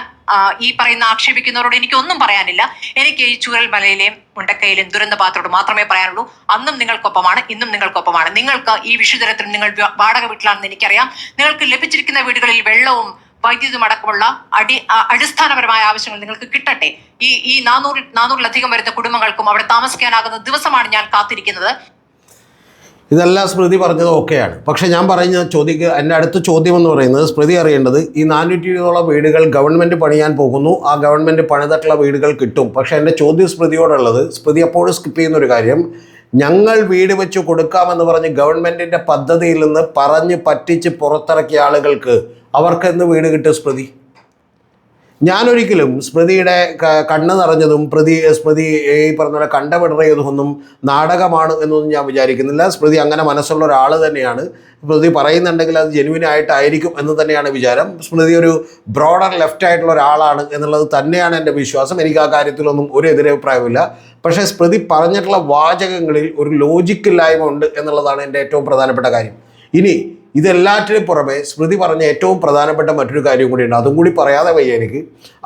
ഈ പറയുന്ന ആക്ഷേപിക്കുന്നവരോട് എനിക്കൊന്നും പറയാനില്ല. എനിക്ക് ഈ ചൂരൽമലയിലെയും മുണ്ടക്കയിലെയും ദുരന്തബാധിതരോട് മാത്രമേ പറയാനുള്ളൂ. അന്നും നിങ്ങൾക്കൊപ്പമാണ്, ഇന്നും നിങ്ങൾക്കൊപ്പമാണ്. നിങ്ങൾക്ക് ഈ വിഷുദിനത്തിൽ നിങ്ങൾ വാടക വീട്ടിലാണെന്ന് എനിക്കറിയാം. നിങ്ങൾക്ക് ലഭിച്ചിരിക്കുന്ന വീടുകളിൽ വെള്ളവും വൈദ്യുതിയും അടക്കമുള്ള അടിസ്ഥാനപരമായ ആവശ്യങ്ങൾ നിങ്ങൾക്ക് കിട്ടട്ടെ. ഈ 400-ലധികം വരുന്ന കുടുംബങ്ങൾക്കും അവിടെ താമസിക്കാനാകുന്ന ദിവസമാണ് ഞാൻ കാത്തിരിക്കുന്നത്. ഇതെല്ലാം സ്മൃതി പറഞ്ഞത് ഓക്കെയാണ്. പക്ഷേ ഞാൻ എൻ്റെ അടുത്ത ചോദ്യം എന്ന് പറയുന്നത്, സ്മൃതി അറിയേണ്ടത് ഈ 420ഓളം വീടുകൾ ഗവൺമെൻറ് പണിയാൻ പോകുന്നു. ആ ഗവൺമെൻറ് പണിതിട്ടുള്ള വീടുകൾ കിട്ടും. പക്ഷേ എൻ്റെ ചോദ്യം സ്മൃതിയോടുള്ളത്, സ്മൃതി അപ്പോഴും സ്കിപ്പ് ചെയ്യുന്നൊരു കാര്യം, ഞങ്ങൾ വീട് വെച്ച് കൊടുക്കാമെന്ന് പറഞ്ഞ് ഗവൺമെൻറ്റിൻ്റെ പദ്ധതിയിൽ നിന്ന് പറഞ്ഞ് പറ്റിച്ച് പുറത്തിറക്കിയ ആളുകൾക്ക് അവർക്കെന്ന് വീട് കിട്ടും സ്മൃതി? ഞാനൊരിക്കലും സ്മൃതിയുടെ കണ്ണ് നിറഞ്ഞതും സ്മൃതി ഈ പറഞ്ഞ പോലെ കണ്ടവിടറിയതൊന്നും നാടകമാണ് എന്നൊന്നും ഞാൻ വിചാരിക്കുന്നില്ല. സ്മൃതി അങ്ങനെ മനസ്സുള്ള ഒരാൾ തന്നെയാണ്. സ്മൃതി പറയുന്നുണ്ടെങ്കിൽ അത് ജെനുവിനായിട്ടായിരിക്കും എന്ന് തന്നെയാണ് വിചാരം. സ്മൃതി ഒരു ബ്രോഡർ ലെഫ്റ്റ് ആയിട്ടുള്ള ഒരാളാണ് എന്നുള്ളത് തന്നെയാണ് എൻ്റെ വിശ്വാസം. എനിക്ക് ആ കാര്യത്തിലൊന്നും ഒരു എതിരഭിപ്രായമില്ല. പക്ഷേ സ്മൃതി പറഞ്ഞിട്ടുള്ള വാചകങ്ങളിൽ ഒരു ലോജിക്കില്ലായ്മ ഉണ്ട് എന്നുള്ളതാണ് എൻ്റെ ഏറ്റവും പ്രധാനപ്പെട്ട കാര്യം. ഇനി ഇതെല്ലാറ്റിനും പുറമെ സ്മൃതി പറഞ്ഞ ഏറ്റവും പ്രധാനപ്പെട്ട മറ്റൊരു കാര്യം കൂടിയുണ്ട്. അതും കൂടി പറയാതെ വയ്യ എനിക്ക്.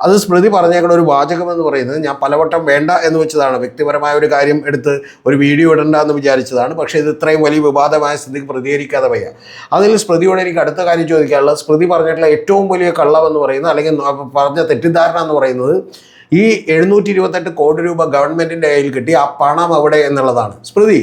അത് സ്മൃതി പറഞ്ഞേക്കുന്ന ഒരു വാചകം എന്ന് പറയുന്നത്, ഞാൻ പലവട്ടം വേണ്ട എന്ന് വെച്ചതാണ്, വ്യക്തിപരമായ ഒരു കാര്യം എടുത്ത് ഒരു വീഡിയോ ഇടണ്ട എന്ന് വിചാരിച്ചതാണ്. പക്ഷേ ഇത് ഇത്രയും വലിയ വിവാദമായ സ്ഥിതിക്ക് പ്രതികരിക്കാതെ വയ്യ. അതിൽ സ്മൃതിയോട് എനിക്ക് അടുത്ത കാര്യം ചോദിക്കാനുള്ളത്, സ്മൃതി പറഞ്ഞിട്ടുള്ള ഏറ്റവും വലിയ കള്ളം എന്ന് പറയുന്നത്, അല്ലെങ്കിൽ പറഞ്ഞ തെറ്റിദ്ധാരണ എന്ന് പറയുന്നത്, ഈ 728 കോടി രൂപ ഗവൺമെൻറ്റിൻ്റെ കയ്യിൽ കിട്ടി, ആ പണം എവിടെ എന്നുള്ളതാണ്. സ്മൃതി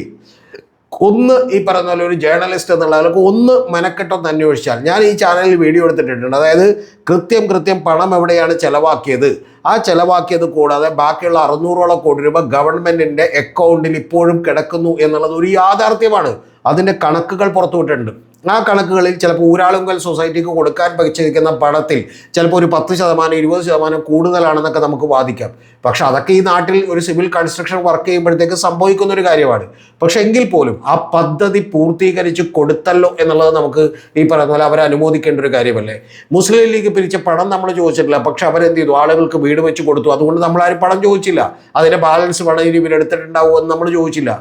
ഒന്ന് ഈ പറഞ്ഞ പോലെ ഒരു ജേർണലിസ്റ്റ് എന്നുള്ള ആൾക്ക് ഒന്ന് മെനക്കെട്ടൊന്ന് അന്വേഷിച്ചാൽ, ഞാൻ ഈ ചാനലിൽ വീഡിയോ എടുത്തിട്ടുണ്ട്, അതായത് കൃത്യം പണം എവിടെയാണ് ചിലവാക്കിയത്, ആ ചിലവാക്കിയത് കൂടാതെ ബാക്കിയുള്ള 600ഓളം കോടി രൂപ ഗവൺമെൻറ്റിൻ്റെ അക്കൗണ്ടിൽ ഇപ്പോഴും കിടക്കുന്നു എന്നുള്ളത് ഒരു യാഥാർത്ഥ്യമാണ്. അതിൻ്റെ കണക്കുകൾ പുറത്തുവിട്ടിട്ടുണ്ട്. ആ കണക്കുകളിൽ ചിലപ്പോൾ ഊരാളുങ്കൽ സൊസൈറ്റിക്ക് കൊടുക്കാൻ വെച്ചിരിക്കുന്ന പണത്തിൽ ചിലപ്പോൾ ഒരു 10%, 20% കൂടുതലാണെന്നൊക്കെ നമുക്ക് വാദിക്കാം. പക്ഷെ അതൊക്കെ ഈ നാട്ടിൽ ഒരു സിവിൽ കൺസ്ട്രക്ഷൻ വർക്ക് ചെയ്യുമ്പോഴത്തേക്ക് സംഭവിക്കുന്ന ഒരു കാര്യമാണ്. പക്ഷെ എങ്കിൽ പോലും ആ പദ്ധതി പൂർത്തീകരിച്ച് കൊടുത്തല്ലോ എന്നുള്ളത് നമുക്ക് ഈ പറയുന്ന പോലെ അവരെ അനുമോദിക്കേണ്ട ഒരു കാര്യമല്ലേ. മുസ്ലിം ലീഗ് പിരിച്ച പണം നമ്മൾ ചോദിച്ചിട്ടില്ല, പക്ഷെ അവരെന്ത് ചെയ്തു, ആളുകൾക്ക് വീട് വെച്ച് കൊടുത്തു. അതുകൊണ്ട് നമ്മളാരും പണം ചോദിച്ചില്ല. അതിൻ്റെ ബാലൻസ് പണം ഇനി ഇവരെടുത്തിട്ടുണ്ടാവുമെന്ന് നമ്മൾ ചോദിച്ചില്ല.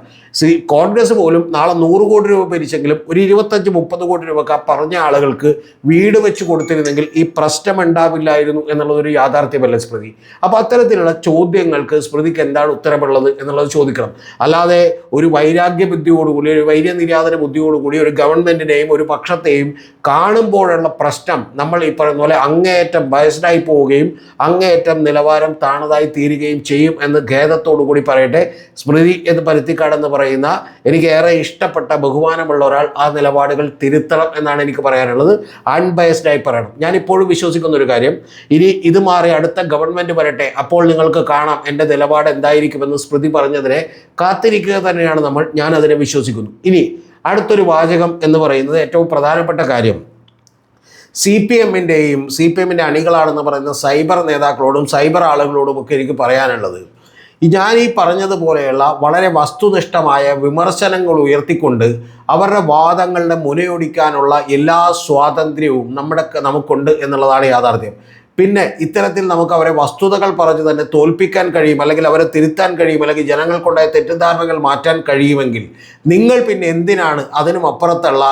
കോൺഗ്രസ് പോലും നാളെ 100 കോടി രൂപ പിരിച്ചെങ്കിലും ഒരു 25-30 30 കോടി രൂപക്ക് ആ പറഞ്ഞ ആളുകൾക്ക് വീട് വെച്ച് കൊടുത്തിരുന്നെങ്കിൽ ഈ പ്രശ്നം ഉണ്ടാവില്ലായിരുന്നു എന്നുള്ളതൊരു യാഥാർത്ഥ്യമല്ലേ സ്മൃതി? അപ്പോൾ അത്തരത്തിലുള്ള ചോദ്യങ്ങൾക്ക് സ്മൃതിക്ക് എന്താണ് ഉത്തരമുള്ളത് എന്നുള്ളത് ചോദിക്കണം. അല്ലാതെ ഒരു വൈരാഗ്യ ബുദ്ധിയോടുകൂടി, ഒരു വൈര്യനിര്യാതന ബുദ്ധിയോടുകൂടി ഒരു ഗവൺമെന്റിനെയും ഒരു പക്ഷത്തെയും കാണുമ്പോഴുള്ള പ്രശ്നം നമ്മൾ ഈ പറയുന്ന പോലെ അങ്ങേയറ്റം ബയസ്ഡായി പോവുകയും അങ്ങേയറ്റം നിലവാരം താണതായി തീരുകയും ചെയ്യും എന്ന് ഖേദത്തോടു കൂടി പറയട്ടെ. സ്മൃതി എന്ന് പരുത്തിക്കാട് എന്ന് പറയുന്ന എനിക്ക് ഏറെ ഇഷ്ടപ്പെട്ട ബഹുമാനമുള്ള ഒരാൾ ആ നിലപാടുകൾ തിരുത്തണം എന്നാണ് എനിക്ക് പറയാനുള്ളത്. അൺബയസ്ഡായി പറയണം. ഞാനിപ്പോഴും വിശ്വസിക്കുന്ന ഒരു കാര്യം, ഇനി ഇത് മാറി അടുത്ത ഗവൺമെന്റ് വരട്ടെ, അപ്പോൾ നിങ്ങൾക്ക് കാണാം എൻ്റെ നിലപാട് എന്തായിരിക്കുമെന്ന് സ്മൃതി പറഞ്ഞതിനെ കാത്തിരിക്കുക തന്നെയാണ് നമ്മൾ. ഞാൻ അതിനെ വിശ്വസിക്കുന്നു. ഇനി അടുത്തൊരു വാചകം എന്ന് പറയുന്നത് ഏറ്റവും പ്രധാനപ്പെട്ട കാര്യം, CPM-ൻ്റെ അണികളാണെന്ന് പറയുന്ന സൈബർ നേതാക്കളോടും സൈബർ ആളുകളോടും ഒക്കെ എനിക്ക് പറയാനുള്ളത്, ഞാൻ ഈ പറഞ്ഞതുപോലെയുള്ള വളരെ വസ്തുനിഷ്ഠമായ വിമർശനങ്ങൾ ഉയർത്തിക്കൊണ്ട് അവരുടെ വാദങ്ങളുടെ മുനയൊടിക്കാനുള്ള എല്ലാ സ്വാതന്ത്ര്യവും നമുക്കുണ്ട് എന്നുള്ളതാണ് യാഥാർത്ഥ്യം. പിന്നെ ഇത്തരത്തിൽ നമുക്ക് അവരെ വസ്തുതകൾ പറഞ്ഞ് തന്നെ തോൽപ്പിക്കാൻ കഴിയും, അല്ലെങ്കിൽ അവരെ തിരുത്താൻ കഴിയും, അല്ലെങ്കിൽ ജനങ്ങൾക്കുണ്ടായ തെറ്റിദ്ധാരണകൾ മാറ്റാൻ കഴിയുമെങ്കിൽ നിങ്ങൾ പിന്നെ എന്തിനാണ് അതിനും അപ്പുറത്തുള്ള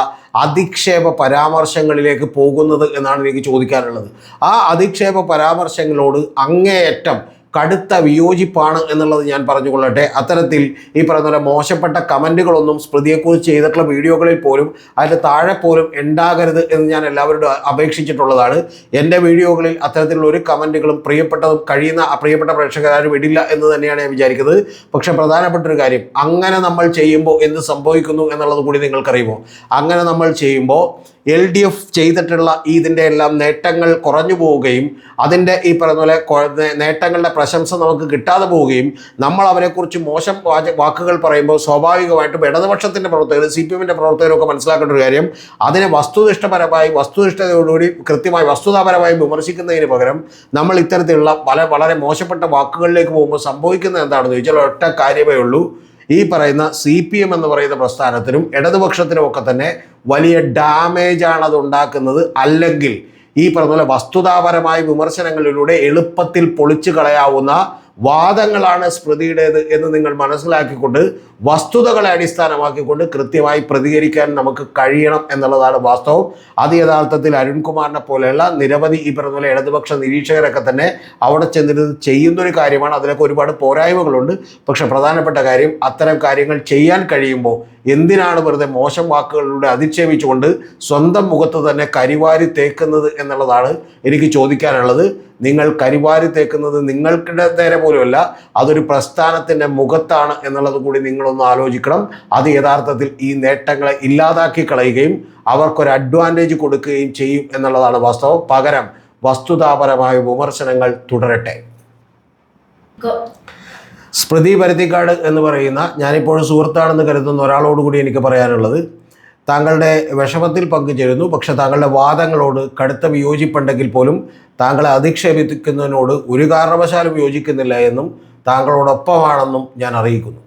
അധിക്ഷേപ പരാമർശങ്ങളിലേക്ക് പോകുന്നത് എന്നാണ് എനിക്ക് ചോദിക്കാനുള്ളത്. ആ അധിക്ഷേപ പരാമർശങ്ങളോട് അങ്ങേയറ്റം കടുത്ത വിയോജിപ്പാണ് എന്നുള്ളത് ഞാൻ പറഞ്ഞുകൊള്ളട്ടെ. അത്തരത്തിൽ ഈ പറയുന്ന പോലെ മോശപ്പെട്ട കമൻറ്റുകളൊന്നും സ്മൃതിയെക്കുറിച്ച് ചെയ്തിട്ടുള്ള വീഡിയോകളിൽ പോലും അതിൻ്റെ താഴെ പോലും ഉണ്ടാകരുത് എന്ന് ഞാൻ എല്ലാവരോടും അപേക്ഷിച്ചിട്ടുള്ളതാണ്. എൻ്റെ വീഡിയോകളിൽ അത്തരത്തിലുള്ള ഒരു കമൻറ്റുകളും പ്രിയപ്പെട്ട പ്രേക്ഷകരാരും ഇടില്ല എന്ന് തന്നെയാണ് ഞാൻ വിചാരിക്കുന്നത്. പക്ഷേ പ്രധാനപ്പെട്ട ഒരു കാര്യം, അങ്ങനെ നമ്മൾ ചെയ്യുമ്പോൾ എന്ത് സംഭവിക്കുന്നു എന്നുള്ളത് കൂടി നിങ്ങൾക്കറിയുമോ? അങ്ങനെ നമ്മൾ ചെയ്യുമ്പോൾ LDF ചെയ്തിട്ടുള്ള ഇതിൻ്റെ എല്ലാം നേട്ടങ്ങൾ കുറഞ്ഞു പോവുകയും അതിൻ്റെ ഈ പറയുന്ന പോലെ നേട്ടങ്ങളുടെ പ്രശംസ നമുക്ക് കിട്ടാതെ പോവുകയും നമ്മൾ അവരെക്കുറിച്ച് മോശം വാക്കുകൾ പറയുമ്പോൾ സ്വാഭാവികമായിട്ടും ഇടതുപക്ഷത്തിൻ്റെ പ്രവർത്തകർ, CPM-ൻ്റെ പ്രവർത്തകരൊക്കെ മനസ്സിലാക്കേണ്ട ഒരു കാര്യം, അതിനെ വസ്തുനിഷ്ഠതയോടുകൂടി കൃത്യമായി വസ്തുതാപരമായി വിമർശിക്കുന്നതിന് പകരം നമ്മൾ ഇത്തരത്തിലുള്ള വളരെ മോശപ്പെട്ട വാക്കുകളിലേക്ക് പോകുമ്പോൾ സംഭവിക്കുന്നത് എന്താണെന്ന് ചോദിച്ചാൽ ഒറ്റ കാര്യമേ ഉള്ളൂ. ഈ പറയുന്ന CPM എന്ന് പറയുന്ന പ്രസ്ഥാനത്തിനും ഇടതുപക്ഷത്തിനും ഒക്കെ തന്നെ വലിയ ഡാമേജാണ് അത് ഉണ്ടാക്കുന്നത്. അല്ലെങ്കിൽ ഈ പറഞ്ഞ പോലെ വസ്തുതാപരമായ വിമർശനങ്ങളിലൂടെ എളുപ്പത്തിൽ പൊളിച്ചു കളയാവുന്ന വാദങ്ങളാണ് സ്മൃതിയുടേത് എന്ന് നിങ്ങൾ മനസ്സിലാക്കിക്കൊണ്ട് വസ്തുതകളെ അടിസ്ഥാനമാക്കിക്കൊണ്ട് കൃത്യമായി പ്രതികരിക്കാൻ നമുക്ക് കഴിയണം എന്നുള്ളതാണ് വാസ്തവം. അത് യഥാർത്ഥത്തിൽ അരുൺകുമാറിനെ പോലെയുള്ള നിരവധി ഈ പറഞ്ഞ പോലെ ഇടതുപക്ഷ നിരീക്ഷകരൊക്കെ തന്നെ അവിടെ ചെന്നിരുന്ന് ചെയ്യുന്നൊരു കാര്യമാണ്. അതിലൊക്കെ ഒരുപാട് പോരായ്മകളുണ്ട്. പക്ഷെ പ്രധാനപ്പെട്ട കാര്യം, അത്തരം കാര്യങ്ങൾ ചെയ്യാൻ കഴിയുമ്പോൾ എന്തിനാണ് വെറുതെ മോശം വാക്കുകളിലൂടെ അധിക്ഷേപിച്ചുകൊണ്ട് സ്വന്തം മുഖത്ത് തന്നെ കരിവാരി തേക്കുന്നത് എന്നുള്ളതാണ് എനിക്ക് ചോദിക്കാനുള്ളത്. നിങ്ങൾ കരിവാരി തേക്കുന്നത് നിങ്ങൾക്കിടെ നേരെ പോലുമല്ല, അതൊരു പ്രസ്ഥാനത്തിൻ്റെ മുഖത്താണ് എന്നുള്ളത് കൂടി നിങ്ങളൊന്ന് ആലോചിക്കണം. അത് യഥാർത്ഥത്തിൽ ഈ നേട്ടങ്ങളെ ഇല്ലാതാക്കി കളയുകയും അവർക്കൊരു അഡ്വാൻറ്റേജ് കൊടുക്കുകയും ചെയ്യും എന്നുള്ളതാണ് വാസ്തവം. പകരം വസ്തുതാപരമായ വിമർശനങ്ങൾ തുടരട്ടെ. സ്മൃതി പരുത്തിക്കാട് എന്ന് പറയുന്ന, ഞാനിപ്പോഴും സുഹൃത്താണെന്ന് കരുതുന്ന ഒരാളോടുകൂടി എനിക്ക് പറയാനുള്ളത്, താങ്കളുടെ വിഷമത്തിൽ പങ്കുചേരുന്നു. പക്ഷെ താങ്കളുടെ വാദങ്ങളോട് കടുത്ത വിയോജിപ്പുണ്ടെങ്കിൽ പോലും താങ്കളെ അധിക്ഷേപിക്കുന്നതിനോട് ഒരു കാരണവശാലും യോജിക്കുന്നില്ല എന്നും താങ്കളോടൊപ്പമാണെന്നും ഞാൻ അറിയിക്കുന്നു.